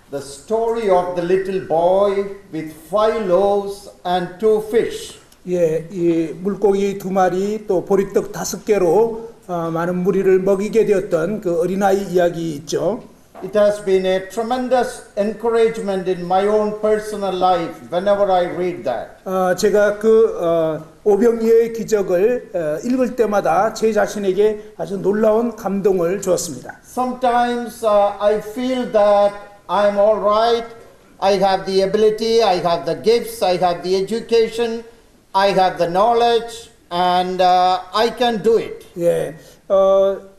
The story of the little boy with 5 loaves and 2 fish. 예, 이 물고기 2마리 또 보리떡 5개로 많은 무리를 먹이게 되었던 그 어린아이 이야기 있죠. It has been a tremendous encouragement in my own personal life whenever I read that. 제가 그 오병이어의 기적을 읽을 때마다 제 자신에게 아주 놀라운 감동을 주었습니다. Sometimes I feel that I'm all right. I have the ability, I have the gifts, I have the education, I have the knowledge, and I can do it. 예,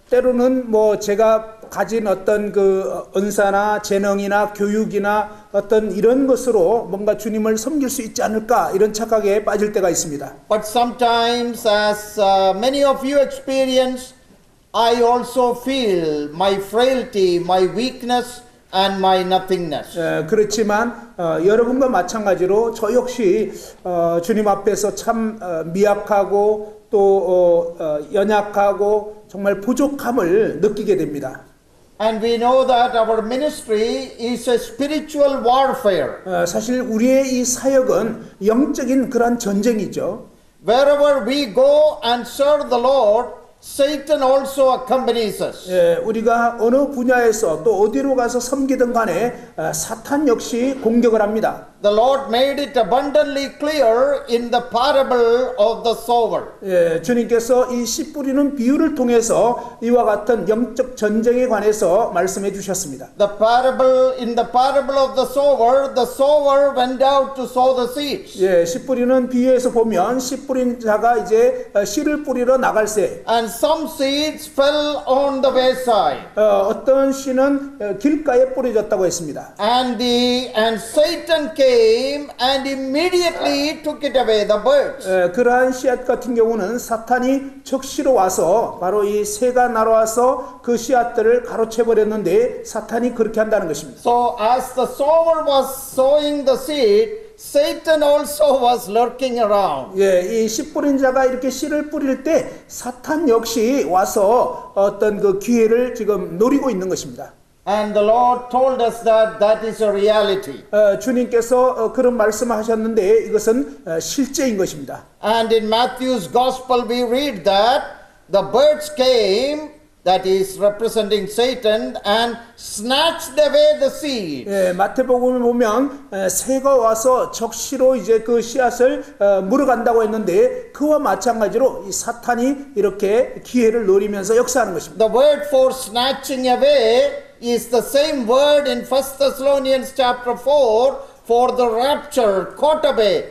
때로는 뭐 제가 가진 어떤 그 은사나 재능이나 교육이나 어떤 이런 것으로 뭔가 주님을 섬길 수 있지 않을까 이런 착각에 빠질 때가 있습니다. But sometimes, as many of you experience, I also feel my frailty, my weakness, and my nothingness. 그렇지만 여러분과 마찬가지로 저 역시 주님 앞에서 참 미약하고 또 연약하고 정말 부족함을 느끼게 됩니다. And we know that our ministry is a spiritual warfare. 사실 우리의 이 사역은 영적인 그런 전쟁이죠. Wherever we go and serve the Lord, Satan also accompanies us. 예, 우리가 어느 분야에서 또 어디로 가서 섬기든 간에 사탄 역시 공격을 합니다. The Lord made it abundantly clear in the parable of the sower. 예, 주님께서 이 씨 뿌리는 비유를 통해서 이와 같은 영적 전쟁에 관해서 말씀해 주셨습니다. In the parable of the sower went out to sow the seeds. 예, 씨 뿌리는 비유에서 보면 씨 뿌린 자가 이제 씨를 뿌리러 나갈새. And some seeds fell on the wayside. 어떤 씨는 길가에 뿌려졌다고 했습니다. And Satan came and immediately took it away, the birds. 그러한 씨앗 같은 경우는 사탄이 적시로 와서 바로 이 새가 날아와서 그 씨앗들을 가로채 버렸는데 사탄이 그렇게 한다는 것입니다. So as the sower was sowing the seed, Satan also was lurking around. 예, 이 씨 뿌린 자가 이렇게 씨를 뿌릴 때 사탄 역시 와서 어떤 그 기회를 지금 노리고 있는 것입니다. And the Lord told us that is a reality. 주님께서 그런 말씀을 하셨는데 이것은 실제인 것입니다. And in Matthew's Gospel we read that the birds came, that is representing Satan, and snatched away the seed. 예, 마태복음을 보면 새가 와서 적시로 이제 그 씨앗을 물어간다고 했는데 그와 마찬가지로 이 사탄이 이렇게 기회를 노리면서 역사하는 것입니다. The word for snatching away is the same word in 1 Thessalonians chapter 4 for the rapture, caught away,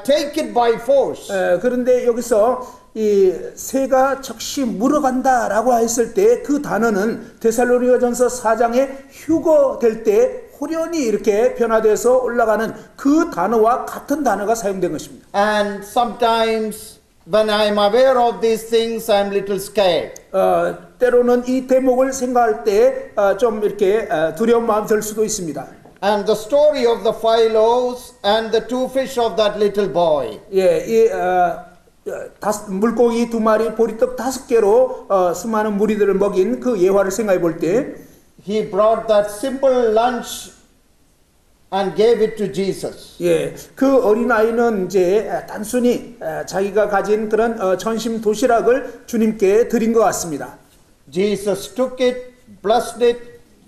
take it by force. 그런데 여기서 이 새가 적시 물어간다라고 했을 때 그 단어는 데살로니가전서 4장에 휴거될 때 호련히 이렇게 변화돼서 올라가는 그 단어와 같은 단어가 사용된 것입니다. And sometimes when I'm aware of these things, I'm little scared. 때로는 이 대목을 생각할 때 좀 이렇게 두려운 마음이 들 수도 있습니다. And the story of the 5 loaves and the 2 fish of that little boy. 예, 이 물고기 2마리, 보리떡 5개로 수많은 무리들을 먹인 그 예화를 생각해 볼 때, he brought that simple lunch and gave it to Jesus. 예, 그 어린 아이는 이제 단순히 자기가 가진 그런 전심 도시락을 주님께 드린 것 같습니다. Jesus took it, blessed it,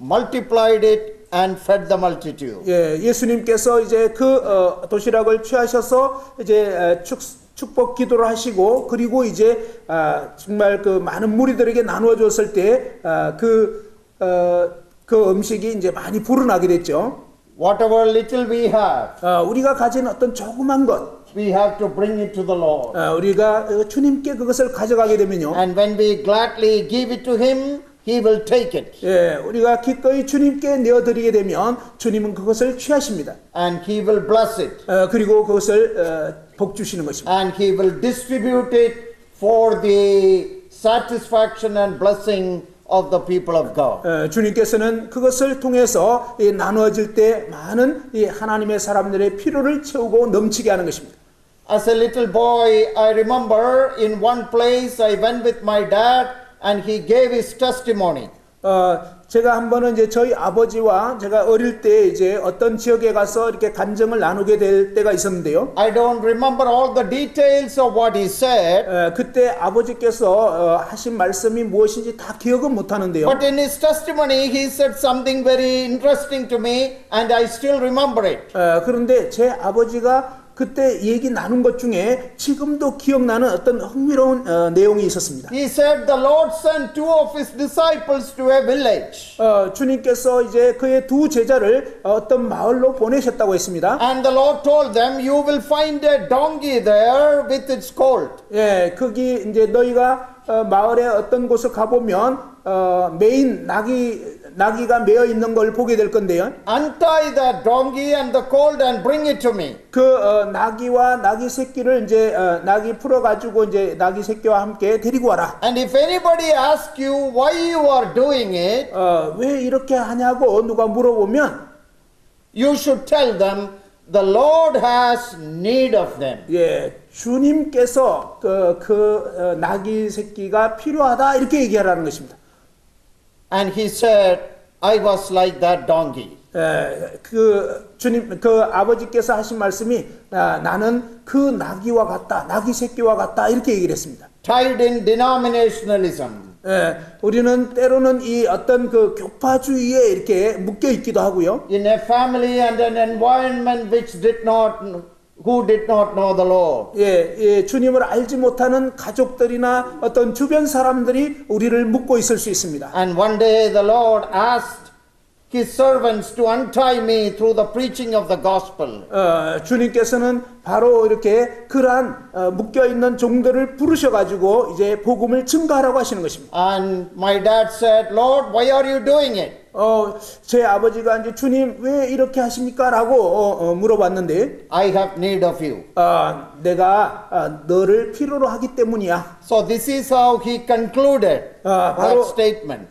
multiplied it, and fed the multitude. 예, 예수님께서 이제 그 도시락을 취하셔서 이제 축복 기도를 하시고 그리고 이제 정말 그 많은 무리들에게 나누어 줬을 때 그 음식이 이제 많이 불어나게 됐죠. Whatever little we have, 우리가 가진 어떤 조그만 것, we have to bring it to the Lord. 우리가 주님께 그것을 가져가게 되면요. And when we gladly give it to Him, He will take it. 예, 우리가 기꺼이 주님께 내어드리게 되면 주님은 그것을 취하십니다. And He will bless it. 그리고 그것을 복 주시는 것입니다. And He will distribute it for the satisfaction and blessing of the people of God. 주님께서는 그것을 통해서 나누어질 때 많은 이 하나님의 사람들의 필요를 채우고 넘치게 하는 것입니다. As a little boy, I remember in one place I went with my dad and he gave his testimony. 제가 한 번은 이제 저희 아버지와 제가 어릴 때 이제 어떤 지역에 가서 이렇게 간증을 나누게 될 때가 있었는데요. I don't remember all the details of what he said, 그때 아버지께서 하신 말씀이 무엇인지 다 기억은 못 하는데요. but in his testimony he said something very interesting to me and I still remember it. 그런데 제 아버지가 그때 얘기 나눈 것 중에 지금도 기억나는 어떤 흥미로운 내용이 있었습니다. He said the Lord sent two of his disciples to a village. 주님께서 이제 그의 두 제자를 어떤 마을로 보내셨다고 했습니다. And the Lord told them, you will find a donkey there with its colt. 예, 거기 이제 너희가 마을의 어떤 곳을 가보면 메인 나귀가 메어 있는 걸 보게 될 건데요. Untie that donkey and the colt and bring it to me. 그 나귀와 나귀 새끼를 이제 나귀 풀어 가지고 이제 나귀 새끼와 함께 데리고 와라. And if anybody asks you why you are doing it, 왜 이렇게 하냐고 누가 물어보면 you should tell them the Lord has need of them. 예, 주님께서 그 나귀 새끼가 필요하다 이렇게 얘기하라는 것입니다. And he said, I was like that donkey. 그 주님 그 아버지께서 하신 말씀이 나는 그 나귀와 같다, 나귀 새끼와 같다 이렇게 얘기를 했습니다. Tied in denominationalism. 우리는 때로는 이 어떤 그 교파주의에 이렇게 묶여 있기도 하고요. In a family and an environment who did not know the Lord. 예, 주님을 알지 못하는 가족들이나 어떤 주변 사람들이 우리를 묶고 있을 수 있습니다. And one day the Lord asked his servants to untie me through the preaching of the gospel. 주님께서는 바로 이렇게 그러한 묶여 있는 종들을 부르셔 가지고 이제 복음을 증거하라고 하시는 것입니다. And my dad said, Lord, why are you doing it? 제 아버지가 이제 주님 왜 이렇게 하십니까라고 물어봤는데 I have need of you. 내가 너를 필요로 하기 때문이야. So this is how he concluded 바로 that statement.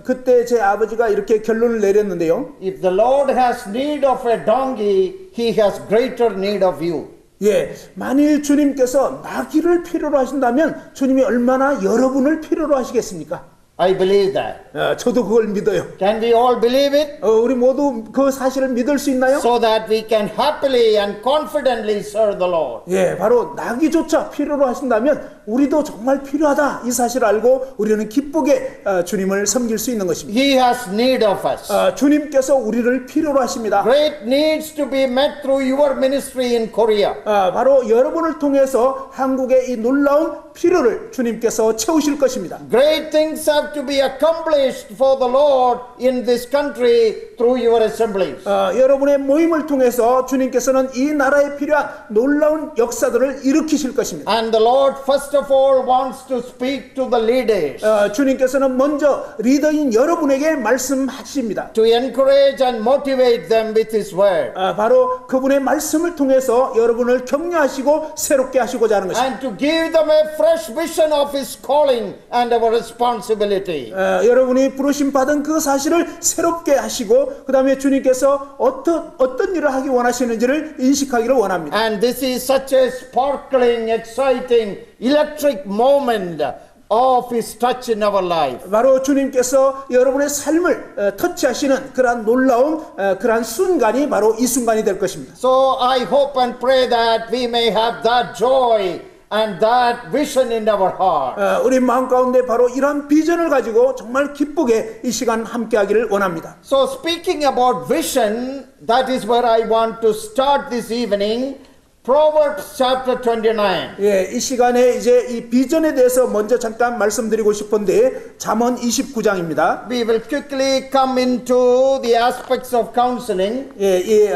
그때 제 아버지가 이렇게 결론을 내렸는데요. If the Lord has need of a donkey, he has greater need of you. 예, 만일 주님께서 나귀를 필요로 하신다면 주님이 얼마나 여러분을 필요로 하시겠습니까? I believe that. 저도 그걸 믿어요. Can we all believe it? 우리 모두 그 사실을 믿을 수 있나요? So that we can happily and confidently serve the Lord. 예, 바로 나귀조차 필요로 하신다면 우리도 정말 필요하다 이 사실을 알고 우리는 기쁘게 주님을 섬길 수 있는 것입니다. He has need of us. 주님께서 우리를 필요로 하십니다. Great needs to be met through your ministry in Korea. 바로 여러분을 통해서 한국의 이 놀라운 필요를 주님께서 채우실 것입니다. Great things have to be accomplished for the Lord in this country through your assemblies. 여러분의 모임을 통해서 주님께서는 이 나라에 필요한 놀라운 역사들을 일으키실 것입니다. And the Lord first of all wants to speak to the leaders. 주님께서는 먼저 리더인 여러분에게 말씀하십니다. To encourage and motivate them with His word. 바로 그분의 말씀을 통해서 여러분을 격려하시고 새롭게 하시고자 하는 것입니다. And to give them a fresh vision of His calling and our responsibility. 여러분이 부르심 받은 그 사실을 새롭게 하시고 그 다음에 주님께서 어떤 일을 하기 원하시는지를 인식하기를 원합니다. And this is such a sparkling, exciting, electric moment of His touch in our life. 바로 주님께서 여러분의 삶을 터치하시는 그러한 놀라운 그러한 순간이 바로 이 순간이 될 것입니다. So I hope and pray that we may have that joy and that vision in our heart. 우리 마음 가운데 바로 이런 비전을 가지고 정말 기쁘게 이 시간 함께하기를 원합니다. So speaking about vision, that is where I want to start this evening. Proverbs chapter 29. 예, 이 시간에 이제 이 비전에 대해서 먼저 잠깐 말씀드리고 싶은데 잠언 29장입니다. We will quickly come into the aspects of counseling. 예, 이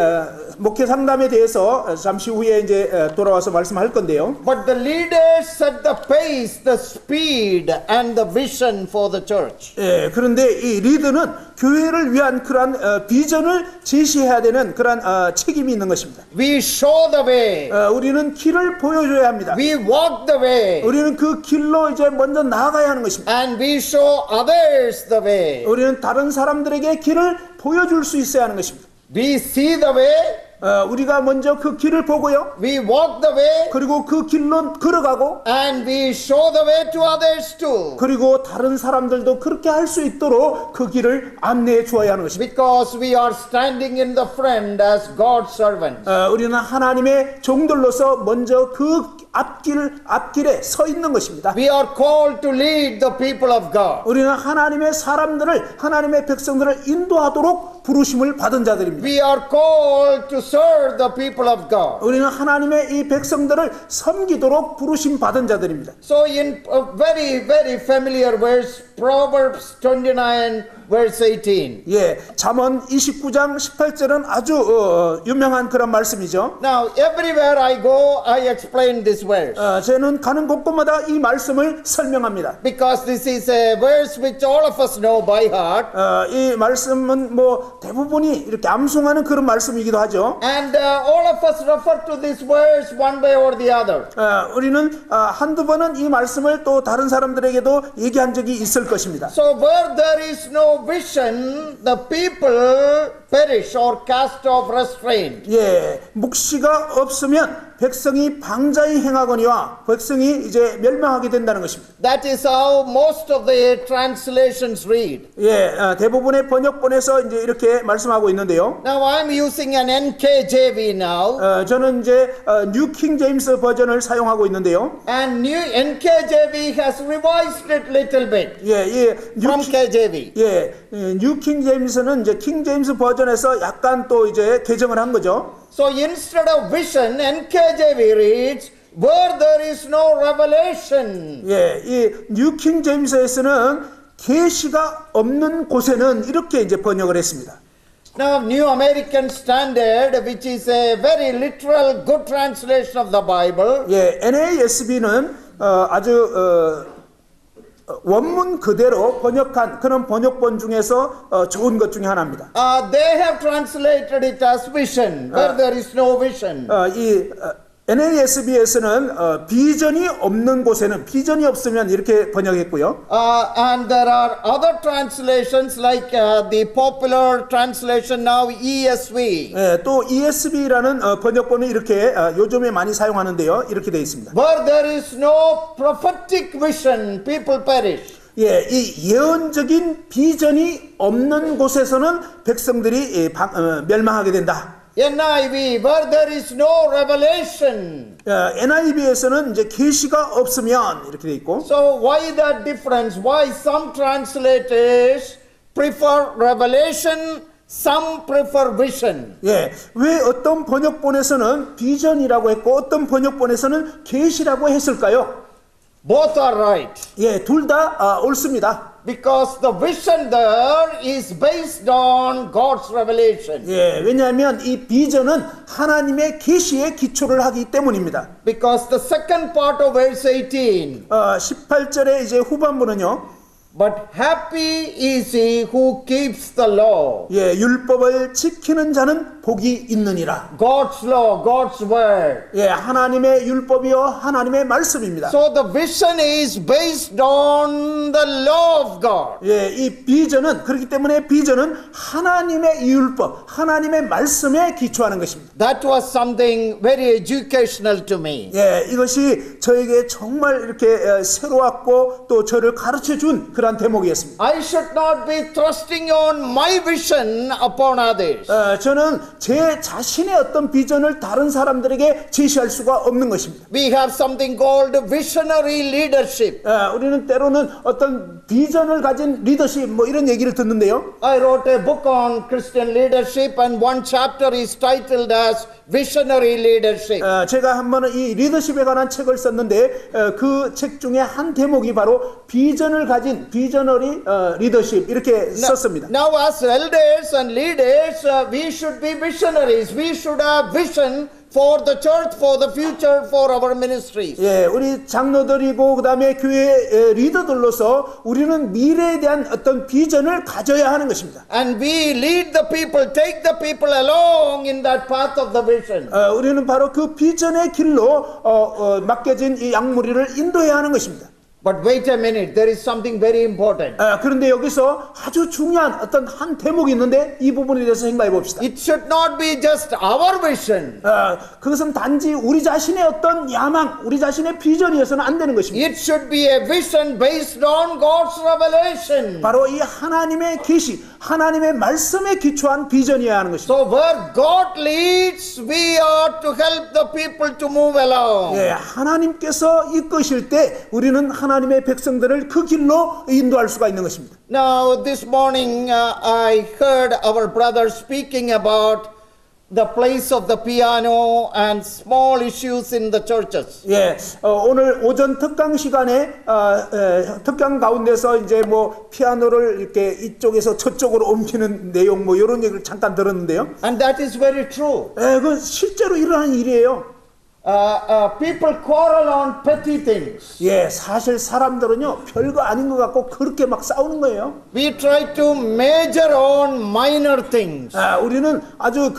목회 상담에 대해서 잠시 후에 이제 돌아와서 말씀할 건데요. But the leaders set the pace, the speed, and the vision for the church. 예, 그런데 이 리더는 교회를 위한 그러한 비전을 제시해야 되는 그러한 책임이 있는 것입니다. We show the way. 우리는 길을 보여줘야 합니다. We walk the way. 우리는 그 길로 이제 먼저 나아가야 하는 것입니다. And we show others the way. 우리는 다른 사람들에게 길을 보여줄 수 있어야 하는 것입니다. We see the way. 우리가 먼저 그 길을 보고요. We walk the way. 그리고 그 길로 걸어가고 And we show the way to others too. 그리고 다른 사람들도 그렇게 할 수 있도록 그 길을 안내해 주어야 하는 것입니다. Because we are standing in the front as God's servants. 우리는 하나님의 종들로서 먼저 그 앞길에 서 있는 것입니다. We are called to lead the people of God. 우리는 하나님의 사람들을 하나님의 백성들을 인도하도록 부르심을 받은 자들입니다. We are called to serve the people of God. 우리는 하나님의 이 백성들을 섬기도록 부르심 받은 자들입니다. So in a very, very familiar verse, Proverbs 29 verse 18. 예, 잠언 29장 18절은 아주 유명한 그런 말씀이죠. Now, everywhere I go, I explain this verse. 저는 가는 곳곳마다 이 말씀을 설명합니다. Because this is a verse which all of us know by heart. 이 말씀은 뭐 대부분이 이렇게 암송하는 그런 말씀이기도 하죠. And all of us refer to this verse one way or the other. 우리는 한두 번은 이 말씀을 또 다른 사람들에게도 얘기한 적이 있을 것입니다. So where there is no vision, the people perish or cast off restraint. 예, 묵시가 없으면 백성이 방자히 행하거니와 백성이 이제 멸망하게 된다는 것입니다. That is how most of the translations read. 예, 대부분의 번역본에서 이제 이렇게 말씀하고 있는데요. Now I'm using an NKJV now. 저는 이제 뉴 킹 제임스 버전을 사용하고 있는데요. And new NKJV has revised it little bit 예, from KJV. 뉴 킹 제임스는 이제 킹 제임스 버전에서 약간 또 이제 개정을 한 거죠. So instead of vision, NKJV reads, where there is no revelation. 예, 이 뉴 킹 제임스에서는 계시가 없는 곳에는 이렇게 이제 번역을 했습니다. Now, New American Standard, which is a very literal, good translation of the Bible, 예, NASB는 아주 원문 그대로 번역한 그런 번역본 중에서 좋은 것 중에 하나입니다. they have translated it as vision, where there is no vision. 이 NASB에서는 비전이 없는 곳에는 비전이 없으면 이렇게 번역했고요. And there are other translations like the popular translation now ESV. 예, 또 ESB라는 번역본은 이렇게 요즘에 많이 사용하는데요. 이렇게 되어 있습니다. Where there is no prophetic vision, people perish. 예, 이 예언적인 비전이 없는 곳에서는 백성들이 멸망하게 된다. NIV, where there is no revelation. NIV에서는 이제 계시가 없으면 이렇게 돼 있고. So why that difference? Why some translators prefer revelation, some prefer vision? 예, 왜 어떤 번역본에서는 비전이라고 했고 어떤 번역본에서는 계시라고 했을까요? Both are right. 예, 둘 다 옳습니다. Because the vision there is based on God's revelation. 예, 왜냐하면 이 비전은 하나님의 계시에 기초를 하기 때문입니다. Because the second part of verse 18. 18절의 이제 후반부는요. But happy is he who keeps the law. 예, 율법을 지키는 자는 복이 있느니라. God's law, God's word. 예, 하나님의 율법이요 하나님의 말씀입니다. So the vision is based on the law of God. 예, 이 비전은 그렇기 때문에 비전은 하나님의 율법, 하나님의 말씀에 기초하는 것입니다. That was something very educational to me. 예, 이것이 저에게 정말 이렇게 새로웠고 또 저를 가르쳐 준 그러한 대목이었습니다. I should not be thrusting on my vision upon others. 저는 제 자신의 어떤 비전을 다른 사람들에게 제시할 수가 없는 것입니다. We have something called visionary leadership. 우리는 때로는 어떤 비전을 가진 리더십 뭐 이런 얘기를 듣는데요. I wrote a book on Christian leadership and one chapter is titled as Visionary Leadership. 제가 한 번은 이 리더십에 관한 책을 썼는데 그 책 중에 한 대목이 바로 비전을 가진 비저너리 리더십 이렇게 썼습니다. Now as elders and leaders, we should be visionaries. We should have vision for the church, for the future, for our ministries. 예, 우리 장로들이고 그다음에 교회 리더들로서 우리는 미래에 대한 어떤 비전을 가져야 하는 것입니다. And we lead the people, take the people along in that path of the vision. 우리는 바로 그 비전의 길로 맡겨진 이 양무리를 인도해야 하는 것입니다. But wait a minute, there is something very important. 그런데 여기서 아주 중요한 어떤 한 대목이 있는데 이 부분에 대해서 생각해 봅시다. It should not be just our vision. 그것은 단지 우리 자신의 어떤 야망, 우리 자신의 비전이어서는 안 되는 것입니다. It should be a vision based on God's revelation. 바로 이 하나님의 계시, 하나님의 말씀에 기초한 비전이어야 하는 것입니다. So where God leads, we are to help the people to move along. 예, 하나님께서 이끄실 때 우리는 하나님의 백성들을 그 길로 인도할 수가 있는 것입니다. Now this morning I heard our brother speaking about the place of the piano and small issues in the churches. 예, 오늘 오전 특강 시간에 특강 가운데서 이제 뭐 피아노를 이렇게 이쪽에서 저쪽으로 옮기는 내용 뭐 이런 얘기를 잠깐 들었는데요. And that is very true. 예, 그 실제로 일어나는 일이에요. People quarrel on petty things. 예, 사실 사람들은요 별거 아닌 것 같고 그렇게 막 싸우는 거예요. We try to major on minor things. 우리는 아주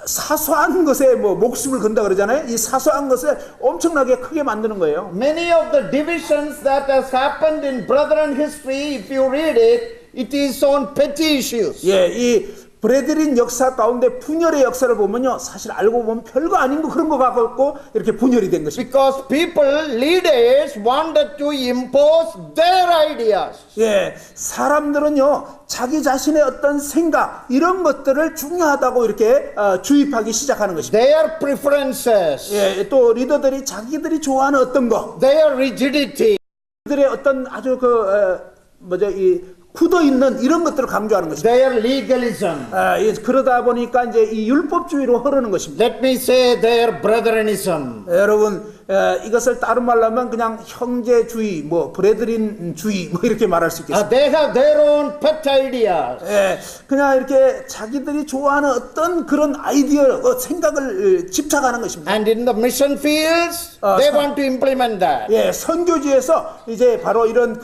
사소한 것에 뭐 목숨을 건다 그러잖아요. 이 사소한 것을 엄청나게 크게 만드는 거예요. Many of the divisions that has happened in brethren history, if you read it, it is on petty issues. 예, 이 브레드린 역사 가운데 분열의 역사를 보면요, 사실 알고 보면 별거 아닌 거 그런 거 갖고 이렇게 분열이 된 것입니다. Because people, leaders, wanted to impose their ideas. 예, 사람들은요 자기 자신의 어떤 생각 이런 것들을 중요하다고 이렇게 주입하기 시작하는 것입니다. Their preferences, 예, 또 리더들이 자기들이 좋아하는 어떤 거, their rigidity. 그들의 어떤 아주 이 굳어 있는 이런 것들을 강조하는 것입니다. Their legalism. 그러다 보니까 이제 이 율법주의로 흐르는 것입니다. Let me say their brethrenism. 여러분, 이것을 다른 말로 하면 그냥 형제주의, 뭐 브레드린주의 뭐 이렇게 말할 수 있겠습니다. They have their own pet ideas. 그냥 이렇게 자기들이 좋아하는 어떤 그런 아이디어, 생각을 집착하는 것입니다. And in the mission fields, they want to implement that. 예, 선교지에서 이제 바로 이런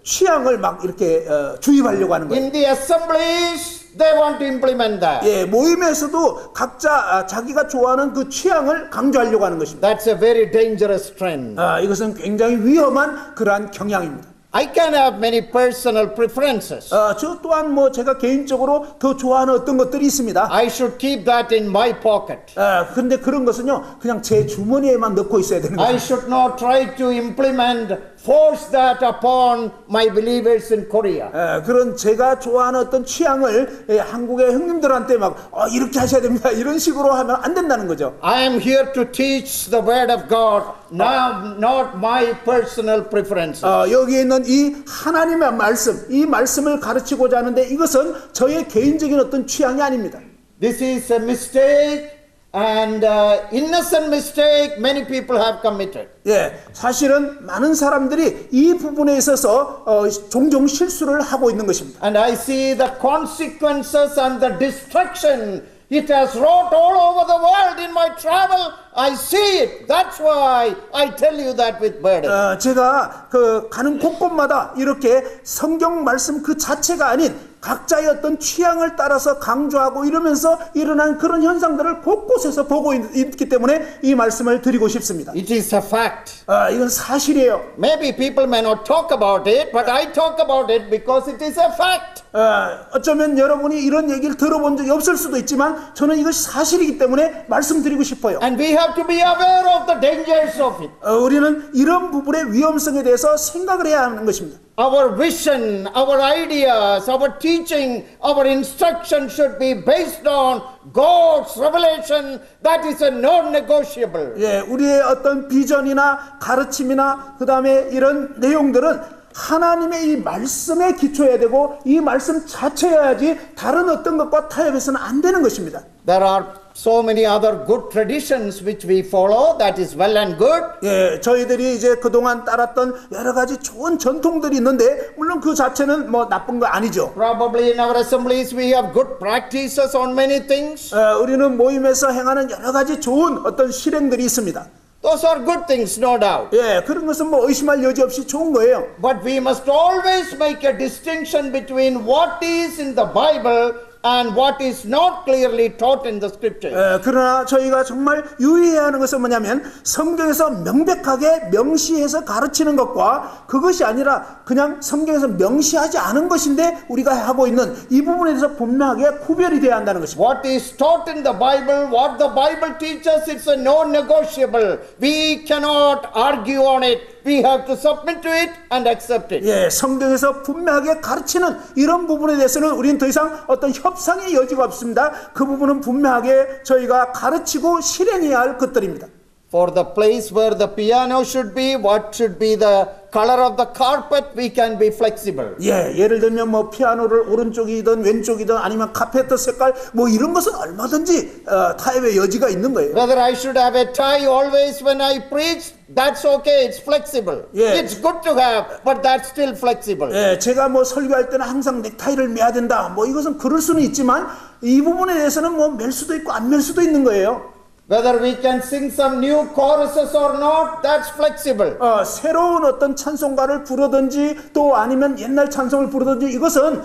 취향을 막 이렇게 주입하려고 하는 거예요. In the assemblies, they want to implement that. 예, 모임에서도 각자 자기가 좋아하는 그 취향을 강조하려고 하는 것입니다. That's a very dangerous trend. 이것은 굉장히 위험한 그러한 경향입니다. I can have many personal preferences. 저 또한 뭐 제가 개인적으로 더 좋아하는 어떤 것들이 있습니다. I should keep that in my pocket. 근데 그런 것은요, 그냥 제 주머니에만 넣고 있어야 되는 I 거예요. should not try to force that upon my believers in Korea. 그런 제가 좋아하는 어떤 취향을 한국의 형님들한테 막 이렇게 하셔야 됩니다 이런 식으로 하면 안 된다는 거죠. I am here to teach the word of God, not my personal preferences. 여기에 있는 이 하나님의 말씀, 이 말씀을 가르치고자 하는데 이것은 저의 개인적인 어떤 취향이 아닙니다. This is a mistake. And innocent mistake many people have committed. 예, 사실은 많은 사람들이 이 부분에 있어서 종종 실수를 하고 있는 것입니다. And I see the consequences and the destruction it has wrought all over the world in my travel. I see it. That's why I tell you that with burden. 제가 가는 곳곳마다 이렇게 성경 말씀 그 자체가 아닌 각자의 어떤 취향을 따라서 강조하고 이러면서 일어난 그런 현상들을 곳곳에서 보고 있기 때문에 이 말씀을 드리고 싶습니다. It is a fact. 이건 사실이에요. Maybe people may not talk about it, but I talk about it because it is a fact. 어쩌면 여러분이 이런 얘기를 들어본 적이 없을 수도 있지만 저는 이것이 사실이기 때문에 말씀드리고 싶어요. And we have to be aware of the dangers of it. 우리는 이런 부분의 위험성에 대해서 생각을 해야 하는 것입니다. Our vision, our ideas, our teaching, our instruction should be based on God's revelation. That is a non-negotiable. 우리의 어떤 비전이나 가르침이나 그 다음에 이런 내용들은 하나님의 이 말씀에 기초해야 되고 이 말씀 자체여야지 다른 어떤 것과 타협해서는 안 되는 것입니다. There are so many other good traditions which we follow. That is well and good. 저희들이 이제 그동안 따랐던 여러 가지 좋은 전통들이 있는데 물론 그 자체는 뭐 나쁜 거 아니죠. Probably in our assemblies we have good practices on many things. 우리는 모임에서 행하는 여러 가지 좋은 어떤 실행들이 있습니다. Those are good things, no doubt. 그런 것은 뭐 의심할 여지 없이 좋은 거예요. But we must always make a distinction between what is in the Bible and what is not clearly taught in the scripture. 그러나 저희가 정말 유의해야 하는 것은 뭐냐면 성경에서 명백하게 명시해서 가르치는 것과 그것이 아니라 그냥 성경에서 명시하지 않은 것인데 우리가 하고 있는 이 부분에 대해서 분명하게 구별이 되어야 한다는 것입니다. What is taught in the Bible, what the Bible teaches, it's a non-negotiable. We cannot argue on it. We have to submit to it and accept it. 성경에서 분명하게 가르치는 이런 부분에 대해서는 우리는 더 이상 어떤 협상의 여지가 없습니다. 그 부분은 분명하게 저희가 가르치고 실행해야 할 것들입니다. For the place where the piano should be, what should be the color of the carpet, we can be flexible. 예를 들면 뭐 피아노를 오른쪽이든 왼쪽이든 아니면 카페트 색깔 뭐 이런 것은 얼마든지 타협의 여지가 있는 거예요. Whether I should have a tie always when I preach, that's okay, it's flexible. It's good to have, but that's still flexible. 제가 뭐 설교할 때는 항상 넥타이를 매야 된다. 뭐 이것은 그럴 수는 있지만 이 부분에 대해서는 뭐 맬 수도 있고 안 맬 수도 있는 거예요. Whether we can sing some new choruses or not, that's flexible. 새로운 어떤 찬송가를 부르든지 또 아니면 옛날 찬송을 부르든지 이것은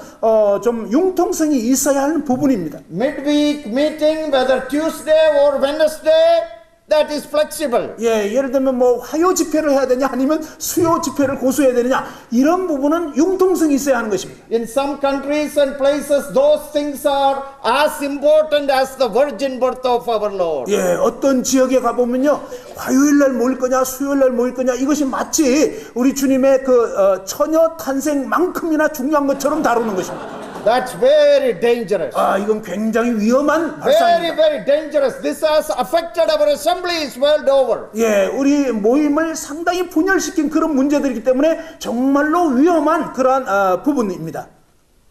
좀 융통성이 있어야 하는 부분입니다. Midweek meeting, whether Tuesday or Wednesday, that is flexible. 예를 들면 뭐 화요 집회를 해야 되냐 아니면 수요 집회를 고수해야 되느냐 이런 부분은 융통성이 있어야 하는 것입니다. In some countries and places, those things are as important as the virgin birth of our Lord. 어떤 지역에 가보면요 화요일 날 모일 거냐 수요일 날 모일 거냐 이것이 마치 우리 주님의 그 처녀 탄생만큼이나 중요한 것처럼 다루는 것입니다. That's very dangerous. 이건 굉장히 위험한 Very, 발상입니다. very dangerous. This has affected our assemblies world over. 우리 모임을 상당히 분열시킨 그런 문제들이기 때문에 정말로 위험한 그러한 부분입니다.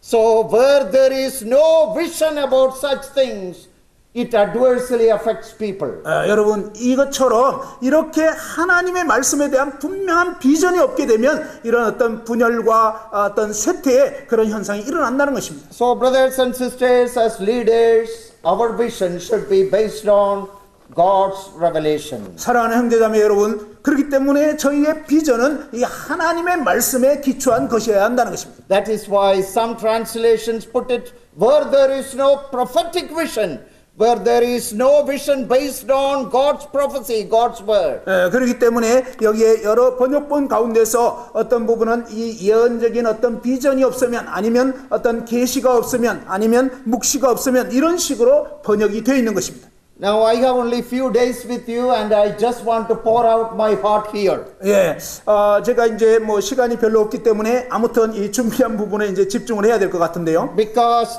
So where there is no vision about such things, it adversely affects people. 여러분 이것처럼 이렇게 하나님의 말씀에 대한 분명한 비전이 없게 되면 이런 어떤 분열과 어떤 쇠퇴의 그런 현상이 일어난다는 것입니다. So brothers and sisters, as leaders, our vision should be based on God's revelation. 사랑하는 형제자매 여러분, 그렇기 때문에 저희의 비전은 이 하나님의 말씀에 기초한 것이어야 한다는 것입니다. That is why some translations put it, where there is no prophetic vision, where there is no vision based on God's prophecy, God's word. 그렇기 때문에 여기에 여러 번역본 가운데서 어떤 부분은 이 예언적인 어떤 비전이 없으면 아니면 어떤 계시가 없으면 아니면 묵시가 없으면 이런 식으로 번역이 되어 있는 것입니다. Now I have only few days with you and I just want to pour out my heart here. 제가 이제 뭐 시간이 별로 없기 때문에 아무튼 이 준비한 부분에 이제 집중을 해야 될 것 같은데요. Because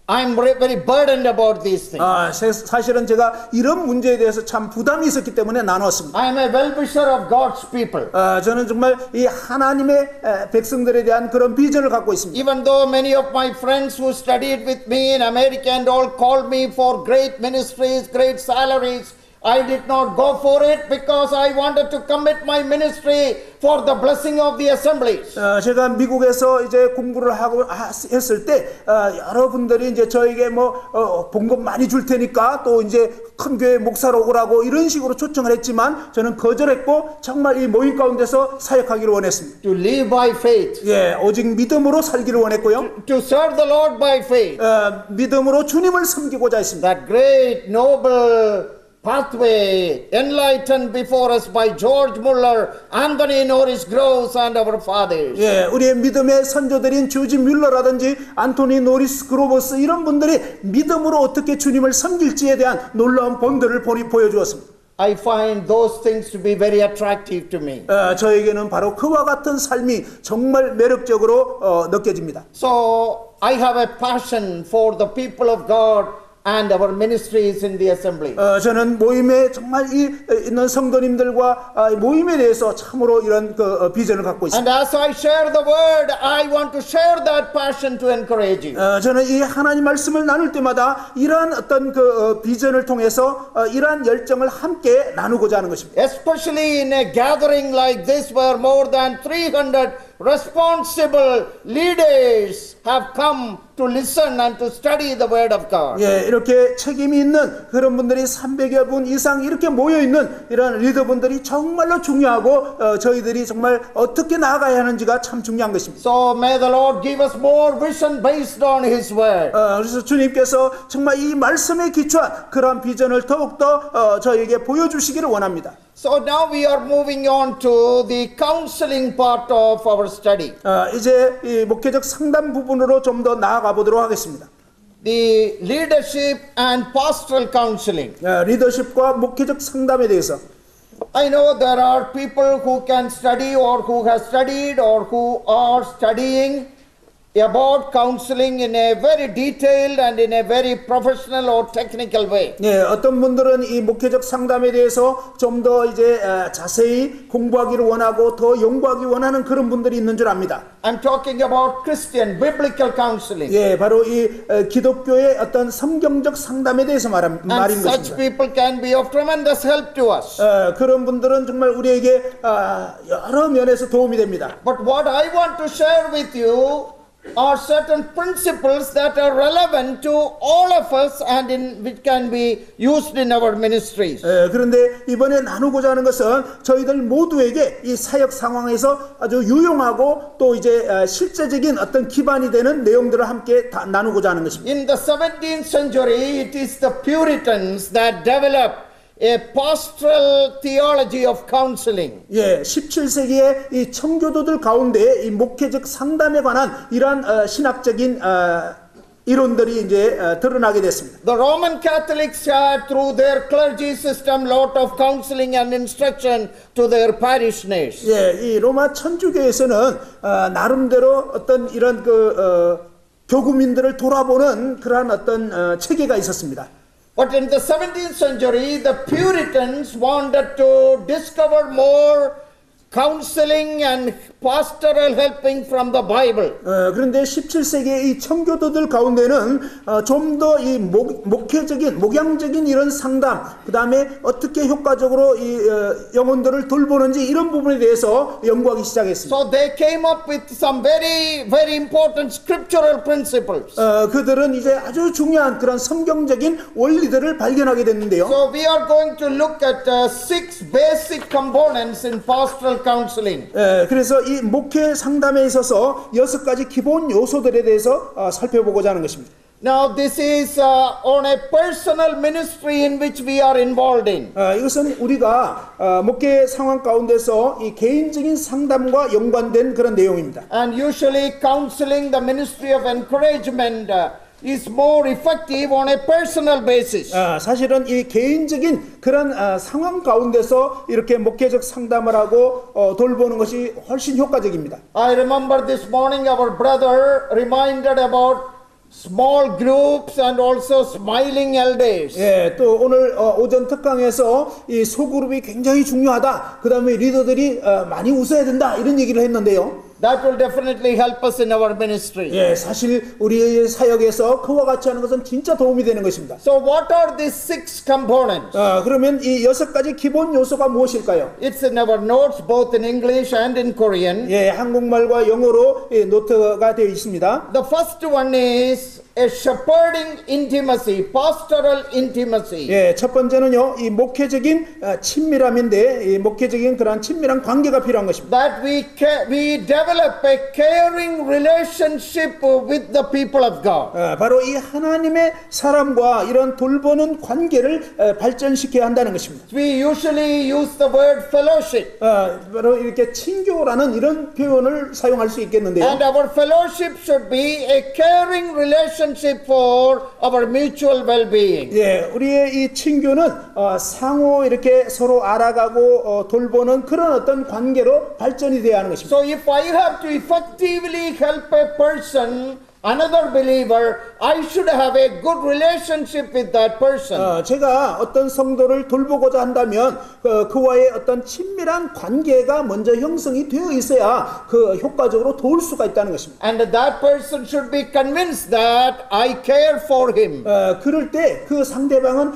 I'm very burdened about these things. 사실은 제가 이런 문제에 대해서 참 부담이 있었기 때문에 나눴습니다. I am a well-wisher of God's people. 저는 정말 이 하나님의 백성들에 대한 그런 비전을 갖고 있습니다. Even though many of my friends who studied with me in America and all called me for great ministries, great salaries, I did not go for it because I wanted to commit my ministry for the blessing of the assemblies. 제가 미국에서 이제 공부를 하고 했을 때 여러분들이 이제 저에게 뭐 봉급 많이 줄 테니까 또 이제 큰 교회 목사로 오라고 이런 식으로 초청을 했지만 저는 거절했고 정말 이 모임 가운데서 사역하기를 원했습니다. To live by faith. 예, 오직 믿음으로 살기를 원했고요. To serve the Lord by faith. 믿음으로 주님을 섬기고자 했습니다. That great noble pathway enlightened before us by George Muller, Anthony Norris Groves and our fathers. 예, 우리의 믿음의 선조들인 조지 뮬러라든지 안토니 노리스 그로버스 이런 분들이 믿음으로 어떻게 주님을 섬길지에 대한 놀라운 본들을 보여주었습니다. I find those things to be very attractive to me. 저에게는 바로 그와 같은 삶이 정말 매력적으로 느껴집니다. So I have a passion for the people of God and our ministries in the assembly. 저는 모임에 정말 있는 성도님들과 모임에 대해서 참으로 이런 비전을 갖고 있습니다. And as I share the word, I want to share that passion to encourage you. 저는 이 하나님 말씀을 나눌 때마다 이러한 어떤 비전을 통해서 이러한 열정을 함께 나누고자 하는 것입니다. Especially in a gathering like this where more than 300 responsible leaders have come to listen and to study the word of God. 예, 이렇게 책임이 있는 그런 분들이 300여 분 이상 이렇게 모여 있는 이런 리더분들이 정말로 중요하고 저희들이 정말 어떻게 나아가야 하는지가 참 중요한 것입니다. So may the Lord give us more vision based on His word. 그래서 주님께서 정말 이 말씀에 기초한 그런 비전을 더욱더 저에게 보여주시기를 원합니다. So now we are moving on to the counseling part of our study. 이제 이 목회적 상담 부분으로 좀 더 나아가 보도록 하겠습니다. The leadership and pastoral counseling. 리더십과 목회적 상담에 대해서 I know there are people who can study or who have studied or who are studying about counseling in a very detailed and in a very professional or technical way. 예, 어떤 분들은 이 목회적 상담에 대해서 좀 더 이제 자세히 공부하기를 원하고 더 연구하기 원하는 그런 분들이 있는 줄 압니다. I'm talking about Christian biblical counseling. 예, 바로 이 기독교의 어떤 성경적 상담에 대해서 말인 And such 것입니다. people can be of tremendous help to us. 그런 분들은 정말 우리에게 여러 면에서 도움이 됩니다. But what I want to share with you are certain principles that are relevant to all of us and which can be used in our ministries. 그런데 이번에 나누고자 하는 것은 저희들 모두에게 이 사역 상황에서 아주 유용하고 또 이제 실제적인 어떤 기반이 되는 내용들을 함께 나누고자 하는 것입니다. In the 17th century, it is the Puritans that developed a pastoral theology of counseling. 예, 17세기에 이 청교도들 가운데 이 목회적 상담에 관한 이러한 신학적인 이론들이 이제 드러나게 됐습니다. The Roman Catholics had, through their clergy system, lot of counseling and instruction to their parishioners. 예, 이 로마 천주교에서는 나름대로 어떤 이런 교구민들을 돌아보는 그러한 어떤 체계가 있었습니다. But in the 17th century, the Puritans wanted to discover more counseling and pastoral helping from the Bible. 그런데 17세기의 이 청교도들 가운데는 좀 더 이 목회적인 목양적인 이런 상담, 그 다음에 어떻게 효과적으로 이 영혼들을 돌보는지 이런 부분에 대해서 연구하기 시작했습니다. So they came up with some very, very important scriptural principles. 그들은 이제 아주 중요한 그런 성경적인 원리들을 발견하게 됐는데요. So we are going to look at 6 basic components in pastoral counseling. 그래서 이 목회 상담에 있어서 6가지 기본 요소들에 대해서 살펴보고자 하는 것입니다. Now this is on a personal ministry in which we are involved in. 이것은 우리가 목회 상황 가운데서 이 개인적인 상담과 연관된 그런 내용입니다. And usually counseling, the ministry of encouragement, is more effective on a personal basis. 사실은 이 개인적인 그런 상황 가운데서 이렇게 목회적 상담을 하고 돌보는 것이 훨씬 효과적입니다. I remember this morning our brother reminded about small groups and also smiling elders. 예, 또 오늘 오전 특강에서 이 소그룹이 굉장히 중요하다. 그 다음에 리더들이 많이 웃어야 된다. 이런 얘기를 했는데요. That will definitely help us in our ministry. 예, 사실 우리의 사역에서 그와 같이 하는 것은 진짜 도움이 되는 것입니다. So what are these 6 components? 그러면 이 6가지 기본 요소가 무엇일까요? It's in our notes both in English and in Korean. 예, 한국말과 영어로 노트가 되어 있습니다. The first one is a shepherding intimacy, pastoral intimacy. 예, 첫 번째는요, 이 목회적인 친밀함인데, 이 목회적인 그러한 친밀한 관계가 필요한 것입니다. That we develop a caring relationship with the people of God. 바로 이 하나님의 사람과 이런 돌보는 관계를 발전시켜야 한다는 것입니다. We usually use the word fellowship. 바로 이렇게 친교라는 이런 표현을 사용할 수 있겠는데요. And our fellowship should be a caring relationship for our mutual well-being. 예, 우리의 이 친교는 상호 이렇게 서로 알아가고 돌보는 그런 어떤 관계로 발전이 되어야 하는 것입니다. So if I have to effectively help a person, another believer, I should have a good relationship with that person. 제가 어떤 성도를 돌보고자 한다면 그와의 어떤 친밀한 관계가 먼저 형성이 되어 있어야 그 효과적으로 도울 수가 있다는 것입니다. And that person should be convinced that I care for him. 그럴 때 그 상대방은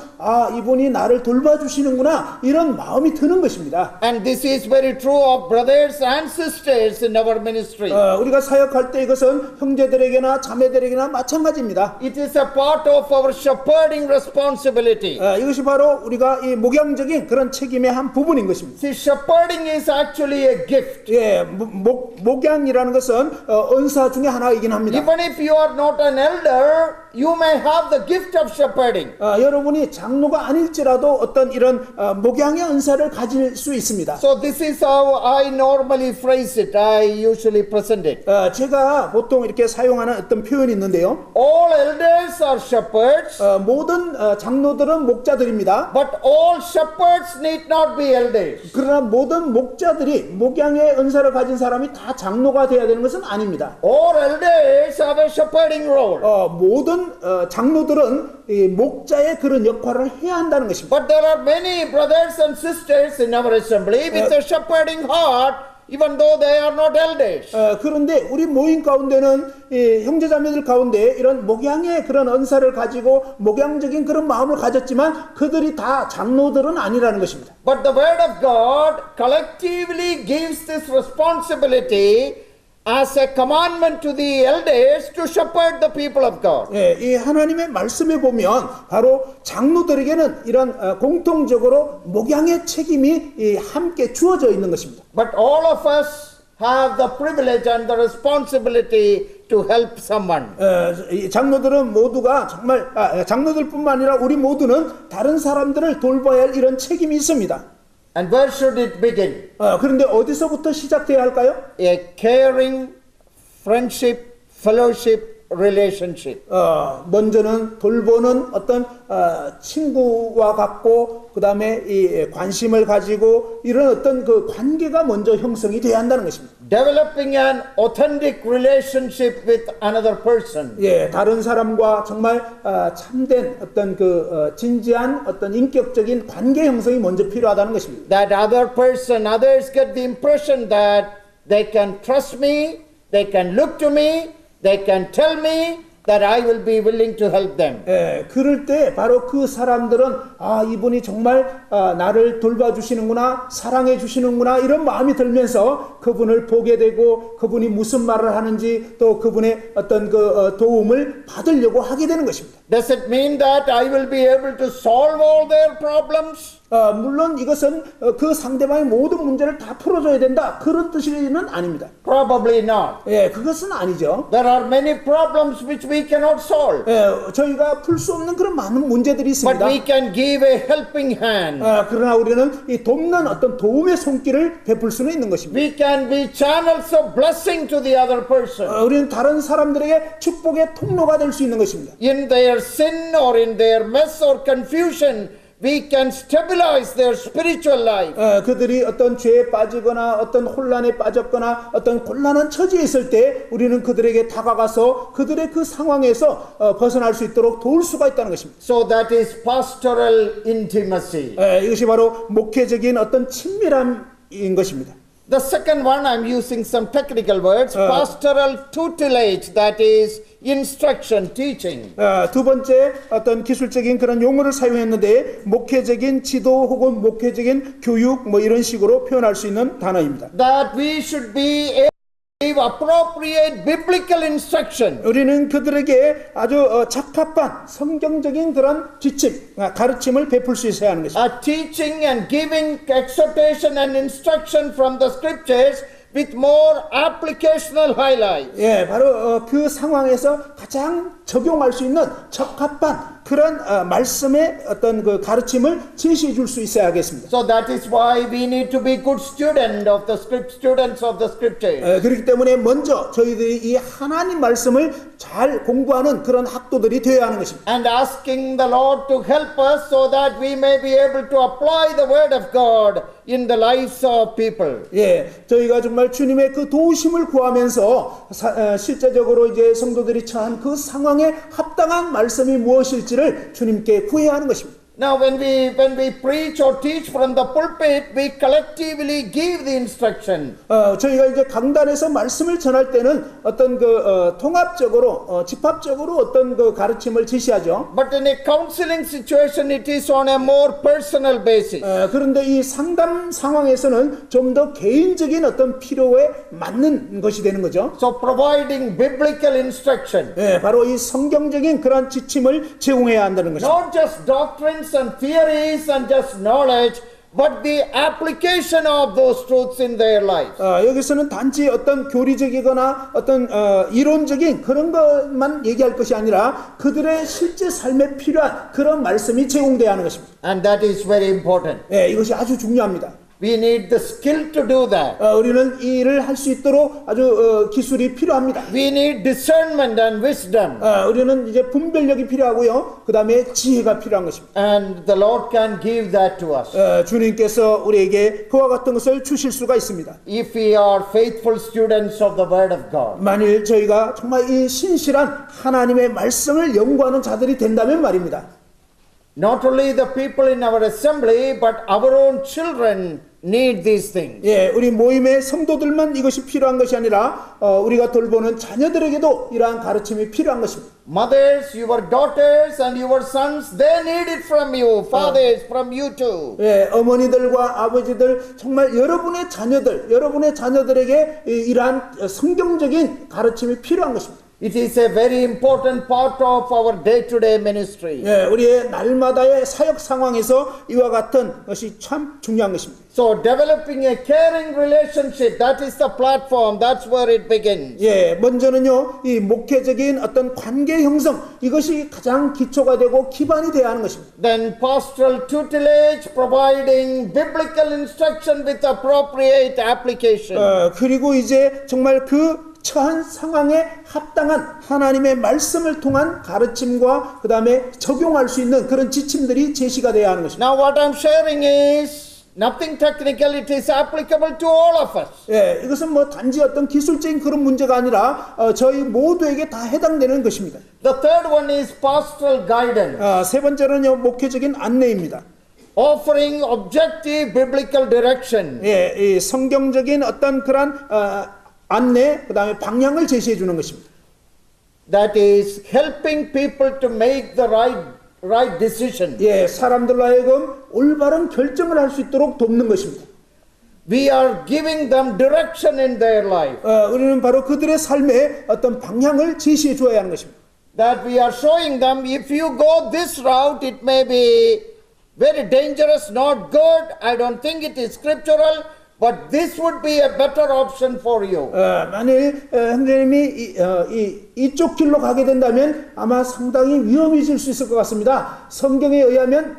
이분이 나를 돌봐주시는구나 이런 마음이 드는 것입니다. And this is very true of brothers and sisters in our ministry. 우리가 사역할 때 이것은 형제들에게나 자매들에게나 마찬가지입니다. It is a part of our shepherding responsibility. 이것이 바로 우리가 이 목양적인 그런 책임의 한 부분인 것입니다. See, shepherding is actually a gift. 예, 목양이라는 것은 은사 중에 하나이긴 합니다. Even if you are not an elder, you may have the gift of shepherding. 여러분이 장로가 아닐지라도 어떤 이런 목양의 은사를 가질 수 있습니다. So this is how I normally phrase it. I usually present it. 제가 보통 이렇게 사용하는 어떤 표현이 있는데요. All elders are shepherds, 모든 장로들은 목자들입니다. but all shepherds need not be elders. 그러나 모든 목자들이 목양의 은사를 가진 사람이 다 장로가 되어야 되는 것은 아닙니다. All elders have a shepherding role. 모든 장로들은 이 목자의 그런 역할을 해야 한다는 것입니다. But there are many brothers and sisters in our assembly with a shepherding heart, even though they are not elders. 그런데 우리 모임 가운데는 이 형제자매들 가운데 이런 목양의 그런 은사를 가지고 목양적인 그런 마음을 가졌지만 그들이 다 장로들은 아니라는 것입니다. But the word of God collectively gives this responsibility as a commandment to the elders to shepherd the people of God. 예, 이 하나님의 말씀에 보면 바로 장로들에게는 이런 공통적으로 목양의 책임이 함께 주어져 있는 것입니다. But all of us have the privilege and the responsibility to help someone. 이 장로들은 모두가 정말 장로들뿐만 아니라 우리 모두는 다른 사람들을 돌봐야 할 이런 책임이 있습니다. And where should it begin? 그런데 어디서부터 시작돼야 할까요? A caring, friendship, fellowship, relationship. 먼저는 돌보는 어떤 친구와 같고 그 다음에 이 관심을 가지고 이런 어떤 그 관계가 먼저 형성이 돼야 한다는 것입니다. Developing an authentic relationship with another person. 예, 다른 사람과 정말 참된 어떤 그 진지한 어떤 인격적인 관계 형성이 먼저 필요하다는 것입니다. That others get the impression that they can trust me, they can look to me, they can tell me that I will be willing to help them. 예, 그럴 때 바로 그 사람들은 이분이 정말 나를 돌봐주시는구나, 사랑해주시는구나 이런 마음이 들면서 그분을 보게 되고 그분이 무슨 말을 하는지 또 그분의 어떤 그 도움을 받으려고 하게 되는 것입니다. Does it mean that I will be able to solve all their problems? 물론 이것은 그 상대방의 모든 문제를 다 풀어줘야 된다 그런 뜻은 아닙니다. Probably not. 예, 그것은 아니죠. There are many problems which we cannot solve. 예, 저희가 풀 수 없는 그런 많은 문제들이 But 있습니다. we can give a helping hand. 그러나 우리는 이 돕는 어떤 도움의 손길을 베풀 수는 있는 것입니다. We can be channels of blessing to the other person. 우리는 다른 사람들에게 축복의 통로가 될 수 있는 것입니다. In their sin or in their mess or confusion, we can stabilize their spiritual life. 그들이 어떤 죄에 빠지거나 어떤 혼란에 빠졌거나 어떤 곤란한 처지에 있을 때 우리는 그들에게 다가가서 그들의 그 상황에서 벗어날 수 있도록 도울 수가 있다는 것입니다. So that is pastoral intimacy. 이것이 바로 목회적인 어떤 친밀함인 것입니다. The second one, I'm using some technical words, pastoral tutelage, that is instruction, teaching. 두 번째 어떤 기술적인 그런 용어를 사용했는데 목회적인 지도 혹은 목회적인 교육 뭐 이런 식으로 표현할 수 있는 단어입니다. That we should be able to give appropriate biblical instruction. 우리는 그들에게 아주 적합한 성경적인 그런 지침, 가르침을 베풀 수 있어야 하는 것입니다. Teaching and giving exhortation and instruction from the scriptures with more applicational highlights. 예, 바로 그 상황에서 가장 적용할 수 있는 적합한 그런 말씀의 어떤 그 가르침을 제시해 줄 수 있어야 하겠습니다. So that is why we need to be good students of the scriptures. 그렇기 때문에 먼저 저희들이 이 하나님 말씀을 잘 공부하는 그런 학도들이 되어야 하는 것입니다. And asking the Lord to help us so that we may be able to apply the word of God in the lives of people. 예, 저희가 정말 주님의 그 도우심을 구하면서 실제적으로 이제 성도들이 처한 그 상황에 합당한 말씀이 무엇일지를 주님께 구해야 하는 것입니다. Now when we preach or teach from the pulpit, we collectively give the instruction. 저희가 이제 강단에서 말씀을 전할 때는 어떤 통합적으로 집합적으로 어떤 그 가르침을 제시하죠. But in a counseling situation, it is on a more personal basis. 그런데 이 상담 상황에서는 좀 더 개인적인 어떤 필요에 맞는 것이 되는 거죠. So providing biblical instruction. 바로 이 성경적인 그런 지침을 제공해야 한다는 것입니다. Not just doctrines and theories and just knowledge, but the application of those truths in their lives. 여기서는 단지 어떤 교리적이거나 어떤 이론적인 그런 것만 얘기할 것이 아니라 그들의 실제 삶에 필요한 그런 말씀이 제공돼야 하는 것입니다. And that is very important. 이것이 아주 중요합니다. We need the skill to do that. 우리는 이 일을 할 수 있도록 아주 기술이 필요합니다. We need discernment and wisdom. 우리는 이제 분별력이 필요하고요. 그 다음에 지혜가 필요한 것입니다. And the Lord can give that to us. 주님께서 우리에게 그와 같은 것을 주실 수가 있습니다. If we are faithful students of the Word of God. 만일 저희가 정말 이 신실한 하나님의 말씀을 연구하는 자들이 된다면 말입니다. Not only the people in our assembly, but our own children need these things. 우리 모임의 성도들만 이것이 필요한 것이 아니라 우리가 돌보는 자녀들에게도 이러한 가르침이 필요한 것입니다. Mothers, your daughters and your sons, they need it from you. Fathers, from you too. 어머니들과 아버지들 정말 여러분의 자녀들에게 이러한 성경적인 가르침이 필요한 것입니다. It is a very important part of our day-to-day ministry. 우리의 날마다의 사역 상황에서 이와 같은 것이 참 중요한 것입니다. So developing a caring relationship, that is the platform. That's where it begins. 먼저는요, 이 목회적인 어떤 관계 형성, 이것이 가장 기초가 되고 기반이 되어야 하는 것입니다. Then pastoral tutelage, providing biblical instruction with appropriate application. 그리고 이제 정말 그 처한 상황에 합당한 하나님의 말씀을 통한 가르침과 그 다음에 적용할 수 있는 그런 지침들이 제시가 되어야 하는 것입니다. Now what I'm sharing is nothing technical, it is applicable to all of us. 이것은 뭐 단지 어떤 기술적인 그런 문제가 아니라 저희 모두에게 다 해당되는 것입니다. The third one is pastoral guidance. 세 번째는요, 목회적인 안내입니다. Offering objective biblical direction. 이 성경적인 어떤 그런 안내, 그 다음에 방향을 제시해 주는 것입니다. That is helping people to make the right decision. 사람들로 하여금 올바른 결정을 할 수 있도록 돕는 것입니다. We are giving them direction in their life. 우리는 바로 그들의 삶에 어떤 방향을 제시해 줘야 하는 것입니다. That we are showing them, if you go this route, it may be very dangerous, not good. I don't think it is scriptural. But this would be a better option for you. 만일 형제님이 이쪽 길로 가게 된다면 아마 상당히 위험해질 수 있을 것 같습니다. 성경에 의하면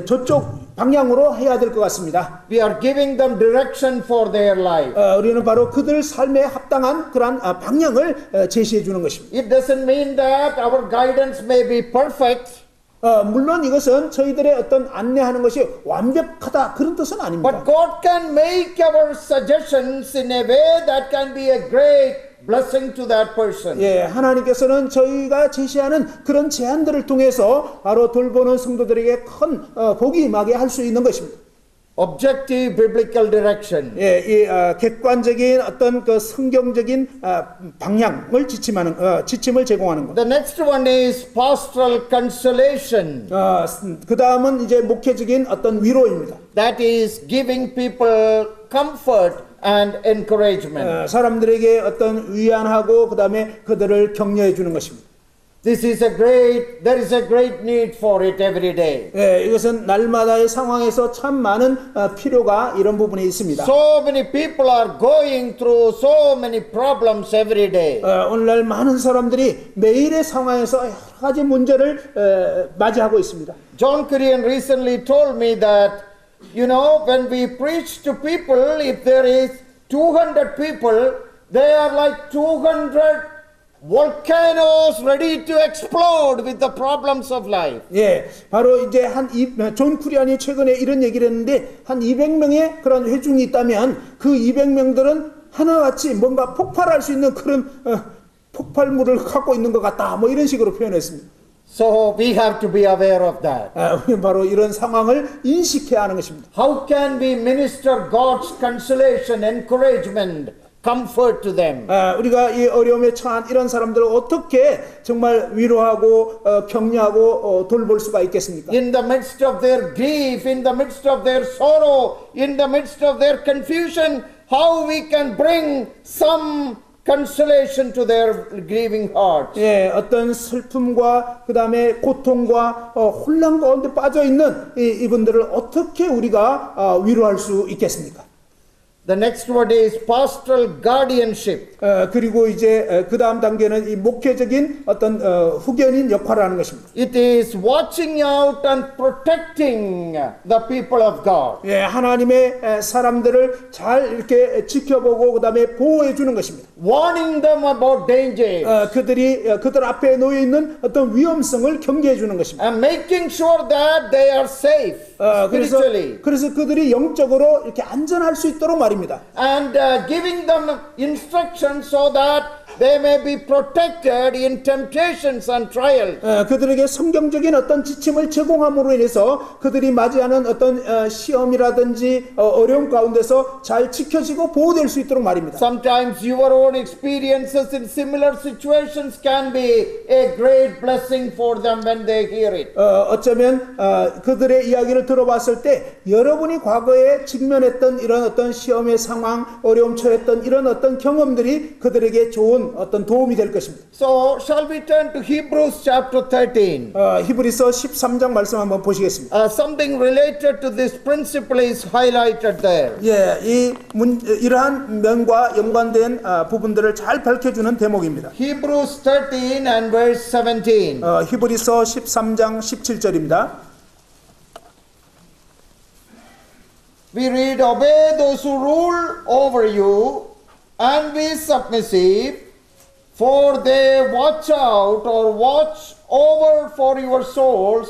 저쪽 방향으로 해야 될 것 같습니다. We are giving them direction for their life. 우리는 바로 그들 삶에 합당한 그런 방향을 제시해 주는 것입니다. It doesn't mean that our guidance may be perfect. 물론 이것은 저희들의 어떤 안내하는 것이 완벽하다 그런 뜻은 아닙니다. But God can make our suggestions in a way that can be a great blessing to that person. 하나님께서는 저희가 제시하는 그런 제안들을 통해서 바로 돌보는 성도들에게 큰 복이 임하게 할 수 있는 것입니다. objective biblical direction. 예, 이 객관적인 어떤 그 성경적인 방향을 지침을 제공하는 것. The next one is pastoral consolation. 그 다음은 이제 목회적인 어떤 위로입니다. That is giving people comfort and encouragement. 사람들에게 어떤 위안하고 그 다음에 그들을 격려해 주는 것입니다. There is a great need for it every day. 예, 이것은 날마다의 상황에서 참 많은 필요가 이런 부분에 있습니다. So many people are going through so many problems every day. 오늘날 많은 사람들이 매일의 상황에서 여러 가지 문제를 맞이하고 있습니다. John Korean recently told me that, when we preach to people, if there is 200 people, they are like 200 volcanoes ready to explode with the problems of life. 예, 바로 이제 존 쿠리안이 최근에 이런 얘기를 했는데 한 200명의 그런 회중이 있다면 그 200명들은 하나같이 뭔가 폭발할 수 있는 그런 폭발물을 갖고 있는 것 같다. 뭐 이런 식으로 표현했습니다. So we have to be aware of that. 바로 이런 상황을 인식해야 하는 것입니다. How can we minister God's consolation, encouragement, comfort to them? 우리가 이 어려움에 처한 이런 사람들을 어떻게 정말 위로하고 격려하고 돌볼 수가 있겠습니까? In the midst of their grief, in the midst of their sorrow, in the midst of their confusion, how we can bring some consolation to their grieving hearts. 예, 어떤 슬픔과 그 다음에 고통과 혼란 가운데 빠져 있는 이분들을 어떻게 우리가 위로할 수 있겠습니까? The next word is pastoral guardianship. 그리고 이제 그 다음 단계는 이 목회적인 어떤 후견인 역할을 하는 것입니다. It is watching out and protecting the people of God. 예, 하나님의 사람들을 잘 이렇게 지켜보고 그 다음에 보호해 주는 것입니다. Warning them about danger. 그들 앞에 놓여 있는 어떤 위험성을 경계해 주는 것입니다. And making sure that they are safe spiritually. 그래서 그들이 영적으로 이렇게 안전할 수 있도록 말입니다. And giving them instructions so that they may be protected in temptations and trials. 그들에게 성경적인 어떤 지침을 제공함으로 인해서 그들이 맞이하는 어떤 시험이라든지 어려움 가운데서 잘 지켜지고 보호될 수 있도록 말입니다. Sometimes your own experiences in similar situations can be a great blessing for them when they hear it. 어쩌면 그들의 이야기를 들어봤을 때 여러분이 과거에 직면했던 이런 어떤 시험의 상황, 어려움 처했던 이런 어떤 경험들이 그들에게 좋은 어떤 도움이 될 것입니다. So shall we turn to Hebrews chapter 13? 히브리서 13장 말씀 한번 보시겠습니다. Something related to this principle is highlighted there. 예, 이러한 면과 연관된 부분들을 잘 밝혀주는 대목입니다. Hebrews 13 and verse 17. 히브리서 13장 17절입니다. We read, obey those who rule over you and be submissive, for they watch out or watch over for your souls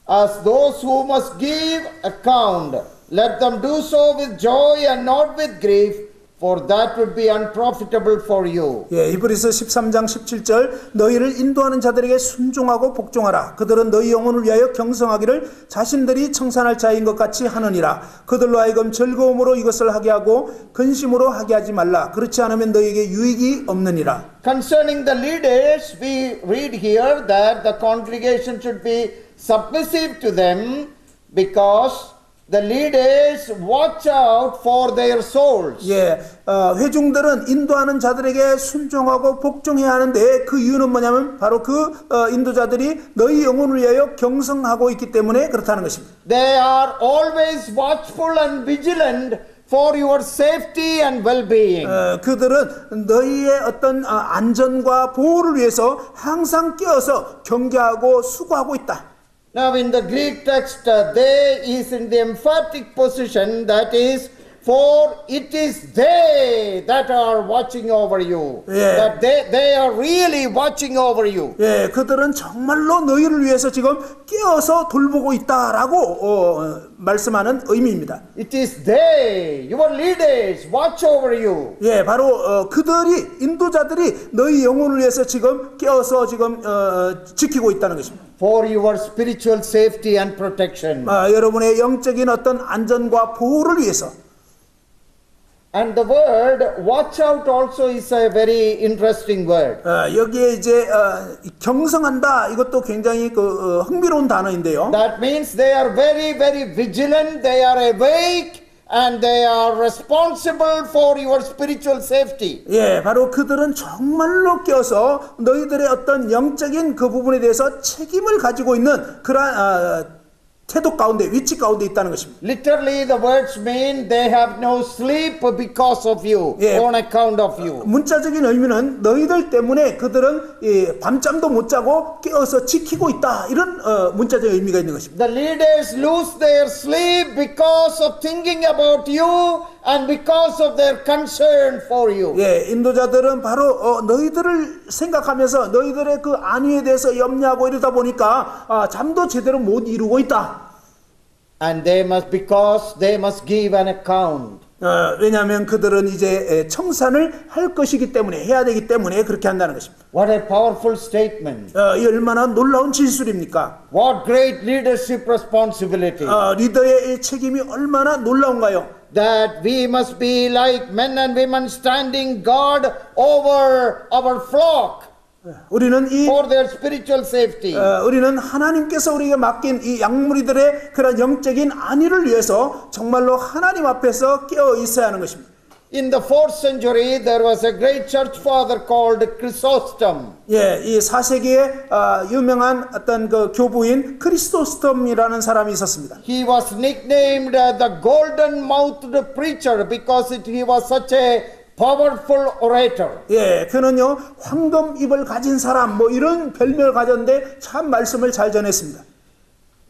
as those who must give account. Let them do so with joy and not with grief, for that would be unprofitable for you. 예, 히브리서 13장 17절 너희를 인도하는 자들에게 순종하고 복종하라. 그들은 너희 영혼을 위하여 경성하기를 자신들이 청산할 자인 것 같이 하느니라. 그들로 하여금 즐거움으로 이것을 하게 하고 근심으로 하게 하지 말라. 그렇지 않으면 너희에게 유익이 없느니라. Concerning the leaders, we read here that the congregation should be submissive to them because the leaders watch out for their souls. 예, 회중들은 인도하는 자들에게 순종하고 복종해야 하는데 그 이유는 뭐냐면 바로 그 인도자들이 너희 영혼을 위하여 경성하고 있기 때문에 그렇다는 것입니다. They are always watchful and vigilant for your safety and well-being. 그들은 너희의 어떤 안전과 보호를 위해서 항상 깨어서 경계하고 수고하고 있다. Now in the Greek text, they is in the emphatic position, that is, For it is they that are watching over you. Yeah. That they are really watching over you. 예, 그들은 정말로 너희를 위해서 지금 깨어서 돌보고 있다라고 말씀하는 의미입니다. It is they, your leaders, watch over you. 예, 바로 그들이 인도자들이 너희 영혼을 위해서 지금 깨어서 지금 지키고 있다는 것입니다. For your spiritual safety and protection. 여러분의 영적인 어떤 안전과 보호를 위해서. And the word watch out also is a very interesting word. 여기에 이제 경성한다 이것도 굉장히 흥미로운 단어인데요. That means they are very, very vigilant, they are awake, and they are responsible for your spiritual safety. 예, 바로 그들은 정말로 깨어서 너희들의 어떤 영적인 그 부분에 대해서 책임을 가지고 있는 그러한 태도 가운데, 위치 가운데 있다는 것입니다. Literally the words mean they have no sleep because of you, Yeah. on account of you. 문자적인 의미는 너희들 때문에 그들은 밤잠도 못 자고 깨어서 지키고 있다. 이런 문자적 의미가 있는 것입니다. The leaders lose their sleep because of thinking about you and because of their concern for you. 예, 인도자들은 바로 너희들을 생각하면서 너희들의 그 안위에 대해서 염려하고 이러다 보니까 잠도 제대로 못 이루고 있다. And because they must give an account. 왜냐하면 그들은 이제 청산을 할 것이기 때문에 해야 되기 때문에 그렇게 한다는 것입니다. What a powerful statement. 이 얼마나 놀라운 진술입니까? What great leadership responsibility. 리더의 이 책임이 얼마나 놀라운가요? That we must be like men and women standing guard over our flock 우리는 for their spiritual safety. 우리는 하나님께서 우리에게 맡긴 이 양무리들의 그런 영적인 안위를 위해서 정말로 하나님 앞에서 깨어 있어야 하는 것입니다. In the 4th century, there was a great church father called Chrysostom. 예, 이 4세기에 유명한 어떤 그 교부인 크리스토스톰이라는 사람이 있었습니다. He was nicknamed the golden-mouthed preacher because he was such a powerful orator. 예, 그는요 황금 입을 가진 사람 뭐 이런 별명을 가졌는데 참 말씀을 잘 전했습니다.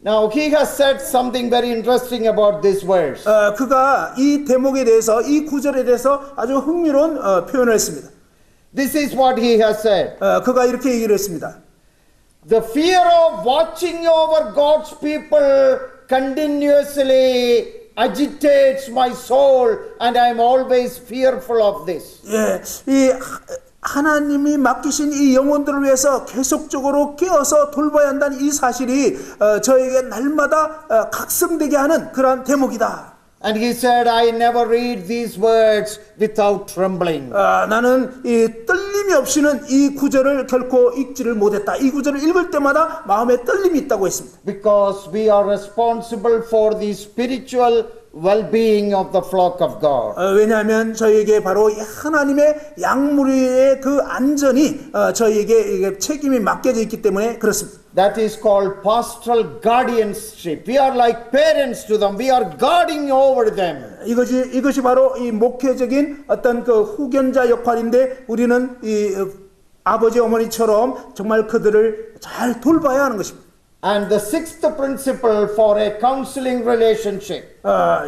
Now he has said something very interesting about this verse. 그가 이 대목에 대해서 이 구절에 대해서 아주 흥미로운 표현을 했습니다. This is what he has said. 그가 이렇게 얘기를 했습니다. The fear of watching over God's people continuously agitates my soul, and I am always fearful of this. 예, 이 하나님이 맡기신 이 영혼들을 위해서 계속적으로 깨어서 돌봐야 한다는 이 사실이 저에게 날마다 각성되게 하는 그러한 대목이다. And he said, I never read these words without trembling. 나는 이 떨림이 없이는 이 구절을 결코 읽지를 못했다. 이 구절을 읽을 때마다 마음에 떨림이 있다고 했습니다. Because we are responsible for the spiritual well-being of the flock of God. 왜냐하면 저희에게 바로 이 하나님의 양무리의 그 안전이 저희에게 이게 책임이 맡겨져 있기 때문에 그렇습니다. That is called pastoral guardianship. We are like parents to them. We are guarding over them. 이것이 바로 이 목회적인 어떤 그 후견자 역할인데 우리는 이 아버지 어머니처럼 정말 그들을 잘 돌봐야 하는 것입니다. And the sixth principle for a counseling relationship.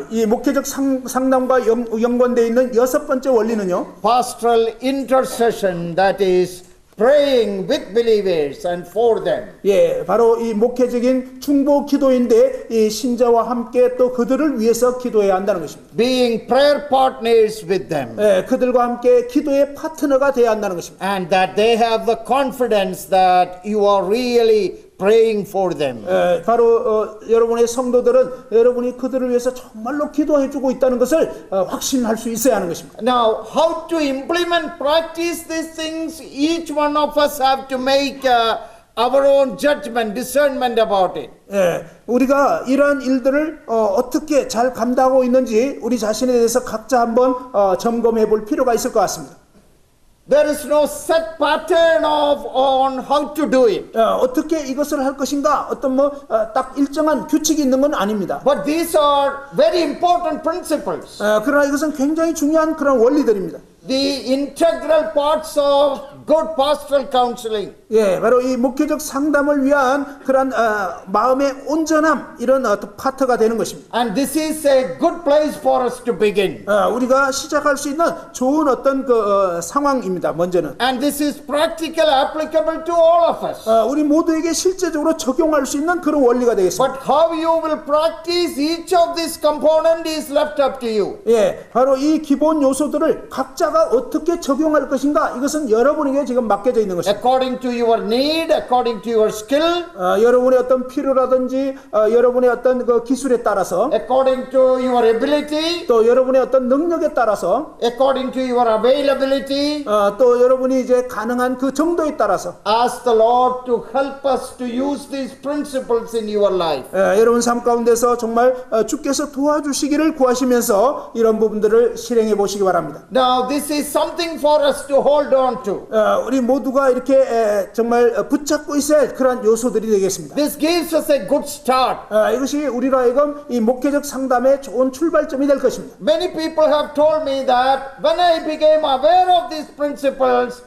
이 목회적 상담과 연관되어 있는 여섯 번째 원리는요. Pastoral intercession, that is praying with believers and for them. 예, 바로 이 목회적인 중보 기도인데 이 신자와 함께 또 그들을 위해서 기도해야 한다는 것입니다. Being prayer partners with them. 예, 그들과 함께 기도의 파트너가 되어야 한다는 것입니다. And that they have the confidence that you are really praying for them. 바로 여러분의 성도들은 여러분이 그들을 위해서 정말로 기도해주고 있다는 것을 확신할 수 있어야 하는 것입니다. Now, how to implement, practice these things, each one of us have to make our own judgment, discernment about it. 예, 우리가 이러한 일들을 어떻게 잘 감당하고 있는지 우리 자신에 대해서 각자 한번 점검해 볼 필요가 있을 것 같습니다. There is no set pattern on how to do it. 어떻게 이것을 할 것인가 어떤 딱 일정한 규칙이 있는 건 아닙니다. But these are very important principles. 그러나 이것은 굉장히 중요한 그런 원리들입니다. The integral parts of good pastoral counseling. 예, 바로 이 목회적 상담을 위한 그런 마음의 온전함 이런 어떤 파트가 되는 것입니다. And this is a good place for us to begin. 우리가 시작할 수 있는 좋은 어떤 상황입니다. 먼저는. And this is practical, applicable to all of us. 우리 모두에게 실제적으로 적용할 수 있는 그런 원리가 되겠습니다. But how you will practice each of this component is left up to you. 예, 바로 이 기본 요소들을 각자가 어떻게 적용할 것인가 이것은 여러분에게 지금 맡겨져 있는 것입니다. According to your need, according to your skill, 여러분의 어떤 필요라든지 여러분의 어떤 그 기술에 따라서 according to your ability, 또 여러분의 어떤 능력에 따라서 according to your availability. 또 여러분이 이제 가능한 그 정도에 따라서 Ask the Lord to help us to use these principles in your life. 여러분 삶 가운데서 정말 주께서 도와주시기를 구하시면서 이런 부분들을 실행해 보시기 바랍니다. Now, this is something for us to hold on to. 우리 모두가 이렇게 정말 붙잡고 있어야 할 그런 요소들이 되겠습니다. This gives us a good start. 이것이 우리로 하여금 이 목회적 상담의 좋은 출발점이 될 것입니다. Many people have told me that when I became aware of these principles,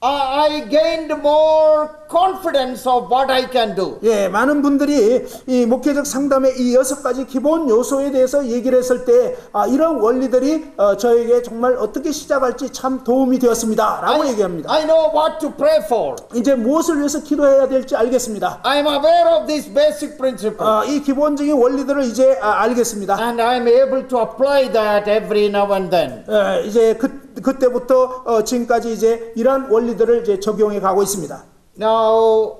I gained more confidence of what I can do. 예, 많은 분들이 이 목회적 상담의 이 6가지 기본 요소에 대해서 얘기를 했을 때 이런 원리들이 저에게 정말 어떻게 시작할지 참 도움이 되었습니다 라고 얘기합니다. I know what to pray for. 이제 무엇을 위해서 기도해야 될지 알겠습니다. I am aware of these basic principles. 이 기본적인 원리들을 이제 알겠습니다. And I am able to apply that every now and then. 이제 그때부터 지금까지 이제 이러한 원리들을 이제 적용해 가고 있습니다. Now,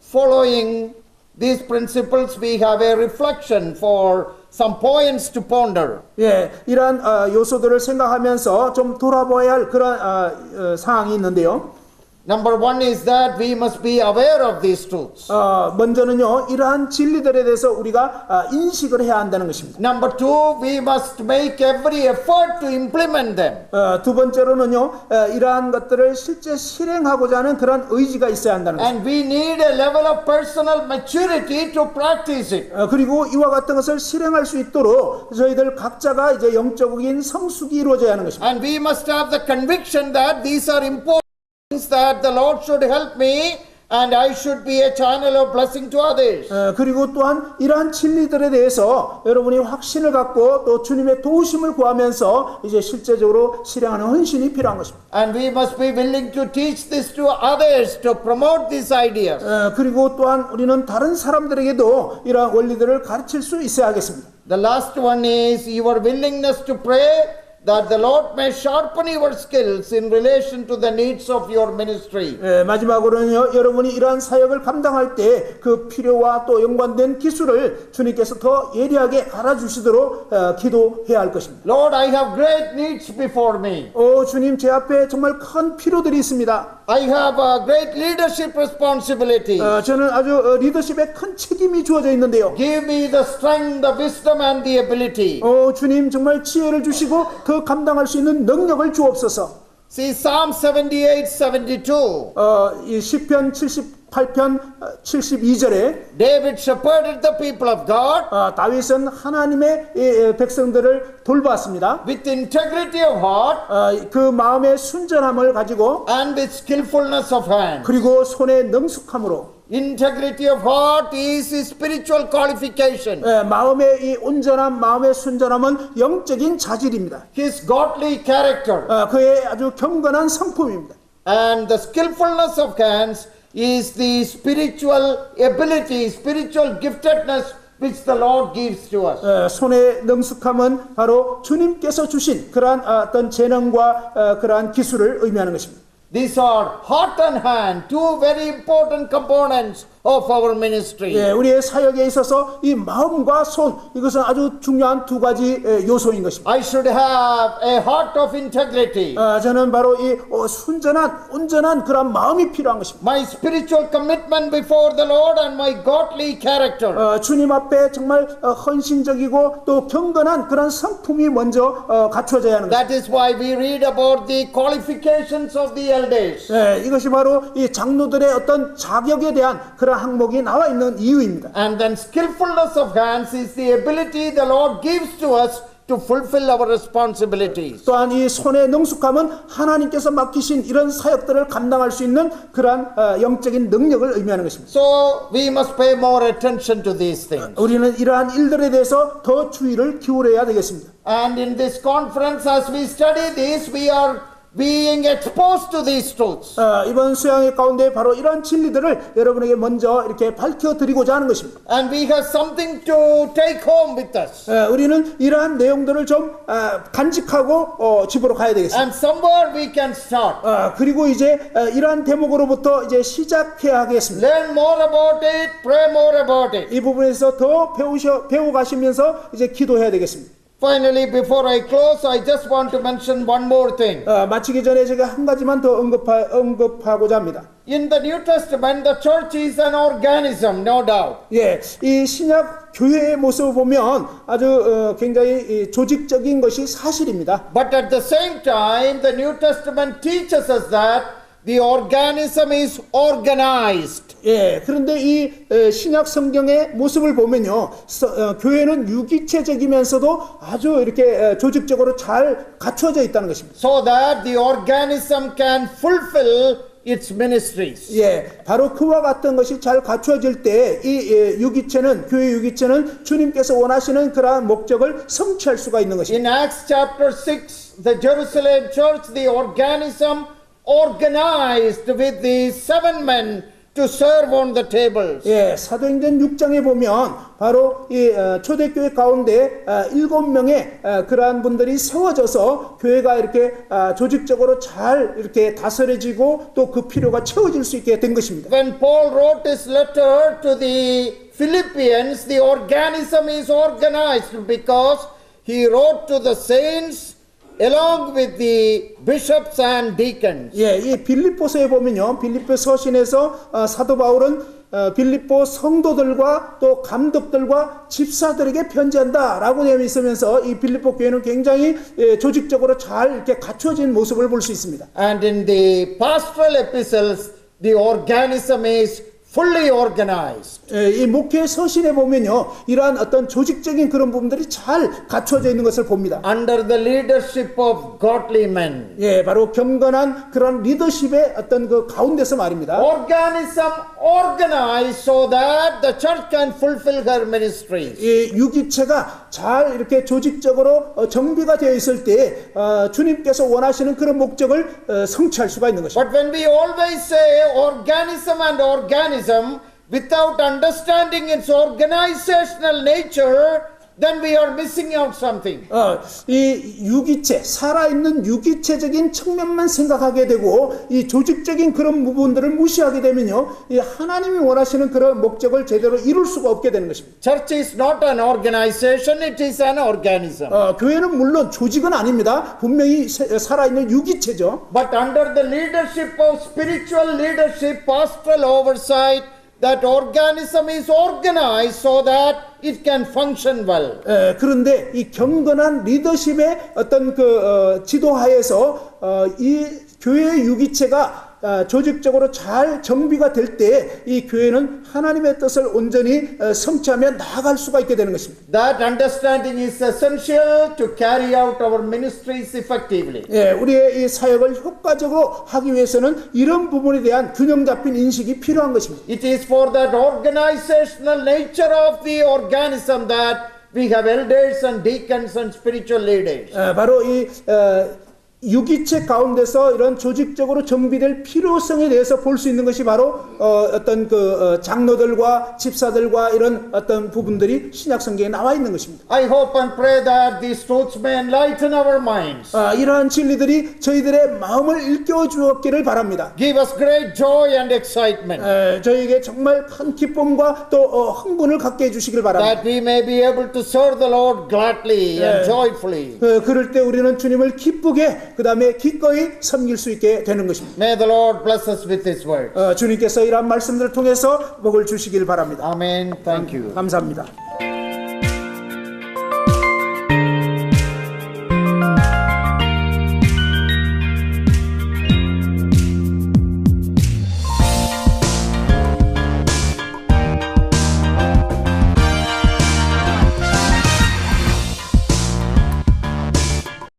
following these principles, we have a reflection for some points to ponder. 예, 이러한 요소들을 생각하면서 좀 돌아봐야 할 그런 사항이 있는데요. Number one is that we must be aware of these truths. 먼저는요, 이러한 진리들에 대해서 우리가 인식을 해야 한다는 것입니다. Number two, we must make every effort to implement them. 두 번째로는요, 이러한 것들을 실제 실행하고자 하는 그런 의지가 있어야 한다는 것입니다. And we need a level of personal maturity to practice it. 그리고 이와 같은 것을 실행할 수 있도록 저희들 각자가 이제 영적인 성숙이 이루어져야 하는 것입니다. And we must have the conviction that these are important things that the Lord should help me and I should be a channel of blessing to others. 그리고 또한 이러한 진리들에 대해서 여러분이 확신을 갖고 또 주님의 도우심을 구하면서 이제 실제적으로 실행하는 헌신이 필요한 것입니다. And we must be willing to teach this to others to promote these ideas. 그리고 또한 우리는 다른 사람들에게도 이러한 원리들을 가르칠 수 있어야 하겠습니다. The last one is your willingness to pray that the Lord may sharpen your skills in relation to the needs of your ministry. 마지막으로는요, 여러분이 이러한 사역을 감당할 때 그 필요와 또 연관된 기술을 주님께서 더 예리하게 알아주시도록 기도해야 할 것입니다. Lord, I have great needs before me. 주님, 제 앞에 정말 큰 필요들이 있습니다. I have a great leadership responsibility. 저는 아주 리더십에 큰 책임이 주어져 있는데요. Give me the strength, the wisdom and the ability. 주님 정말 지혜를 주시고 더 감당할 수 있는 능력을 주옵소서. See Psalm 78, 72. 이 시편 78편 72절에 David shepherded the people of God 다윗은 하나님의 백성들을 돌봤습니다. with integrity of heart 그 마음의 순전함을 가지고 and with skillfulness of hand. 그리고 손의 능숙함으로. Integrity of heart is spiritual qualification. 마음의 이 온전함, 마음의 순전함은 영적인 자질입니다. His godly character. 그의 아주 경건한 성품입니다. And the skillfulness of hands is the spiritual ability, spiritual giftedness which the Lord gives to us. 손의 능숙함은 바로 주님께서 주신 그러한 어떤 재능과 그러한 기술을 의미하는 것입니다. These are heart and hand, two very important components of our ministry. 우리의 사역에 있어서 이 마음과 손, 이것은 아주 중요한 두 가지 요소인 것입니다. I should have a heart of integrity. 저는 바로 이 순전한, 온전한 그런 마음이 필요한 것입니다. My spiritual commitment before the Lord and my godly character. 주님 앞에 정말 헌신적이고 또 경건한 그런 성품이 먼저 갖춰져야 하는 것입니다. That is why we read about the qualifications of the elders. 이것이 바로 이 장로들의 어떤 자격에 대한 그런 항목이 나와 있는 이유입니다. And then skillfulness of hands is the ability the Lord gives to us to fulfill our responsibilities. 또한 이 손의 능숙함은 하나님께서 맡기신 이런 사역들을 감당할 수 있는 그러한 영적인 능력을 의미하는 것입니다. So we must pay more attention to these things. 우리는 이러한 일들에 대해서 더 주의를 기울여야 되겠습니다. And in this conference, as we study this, we are being exposed to these truths. 이번 수양회 가운데 바로 이러한 진리들을 여러분에게 먼저 이렇게 밝혀드리고자 하는 것입니다. And we have something to take home with us. 우리는 이러한 내용들을 좀 간직하고 집으로 가야 되겠습니다. And somewhere we can start. 그리고 이제 이러한 대목으로부터 이제 시작해야 하겠습니다. Learn more about it, pray more about it. 이 부분에서 더 배워가시면서 이제 기도해야 되겠습니다. Finally, before I close, I just want to mention one more thing. 마치기 전에 제가 한 가지만 더 언급하고자 합니다. In the New Testament, the church is an organism, no doubt. 예, 이 신약 교회의 모습을 보면 아주 굉장히 조직적인 것이 사실입니다. But at the same time, the New Testament teaches us that the organism is organized. 예, 그런데 이 신약 성경의 모습을 보면요, 교회는 유기체적이면서도 아주 이렇게 조직적으로 잘 갖춰져 있다는 것입니다. So that the organism can fulfill its ministries. 예, 바로 그와 같은 것이 잘 갖춰질 때 이 유기체는 교회 유기체는 주님께서 원하시는 그러한 목적을 성취할 수가 있는 것입니다. In Acts chapter 6, the Jerusalem church, the organism organized with the 7 men to serve on the tables. 예, 사도행전 6장에 보면 바로 이 초대교회 가운데 7명의 그러한 분들이 세워져서 교회가 이렇게 조직적으로 잘 이렇게 다스려지고 또 그 필요가 채워질 수 있게 된 것입니다. When Paul wrote his letter to the Philippians, the organism is organized because he wrote to the saints along with the bishops and deacons. 예, 이 빌립보서에 보면요, 빌립보 서신에서 사도 바울은 빌립보 성도들과 또 감독들과 집사들에게 편지한다라고 되어 있으면서 이 빌립보 교회는 굉장히 조직적으로 잘 이렇게 갖춰진 모습을 볼 수 있습니다. And in the pastoral epistles, the organism is fully organized. 이 목회 서신에 보면요, 이러한 어떤 조직적인 그런 부분들이 잘 갖춰져 있는 것을 봅니다. Under the leadership of godly men. 예, 바로 경건한 그런 리더십의 어떤 그 가운데서 말입니다. Organism organized so that the church can fulfill her ministries. 이 유기체가 잘 이렇게 조직적으로 정비가 되어 있을 때 주님께서 원하시는 그런 목적을 성취할 수가 있는 것입니다. But when we always say organism and organism without understanding its organizational nature, then we are missing out something. 이 유기체, 살아있는 유기체적인 측면만 생각하게 되고 이 조직적인 그런 부분들을 무시하게 되면요, 이 하나님이 원하시는 그런 목적을 제대로 이룰 수가 없게 되는 것입니다. Church is not an organization, it is an organism. 교회는 물론 조직은 아닙니다. 분명히 살아있는 유기체죠. But under the leadership of spiritual leadership, pastoral oversight, that organism is organized so that it can function well. 그런데 이 경건한 리더십의 어떤 그 지도하에서 이 교회의 유기체가 조직적으로 잘 정비가 될 때 이 교회는 하나님의 뜻을 온전히 성취하며 나아갈 수가 있게 되는 것입니다. That understanding is essential to carry out our ministries effectively. 예, 우리의 이 사역을 효과적으로 하기 위해서는 이런 부분에 대한 균형 잡힌 인식이 필요한 것입니다. It is for that organizational nature of the organism that we have elders and deacons and spiritual leaders. 바로 이 유기체 가운데서 이런 조직적으로 정비될 필요성에 대해서 볼 수 있는 것이 바로 어떤 그 장로들과 집사들과 이런 어떤 부분들이 신약 성경에 나와 있는 것입니다. I hope and pray that these truths may enlighten our minds. 이러한 진리들이 저희들의 마음을 일깨워 주었기를 바랍니다. Give us great joy and excitement. 저희에게 정말 큰 기쁨과 또 흥분을 갖게 해주시길 바랍니다. That we may be able to serve the Lord gladly and joyfully. 그럴 때 우리는 주님을 기쁘게 그 다음에 기꺼이 섬길 수 있게 되는 것입니다. May the Lord bless us with His word. 주님께서 이러한 말씀들을 통해서 복을 주시길 바랍니다. Amen. Thank you. 감사합니다.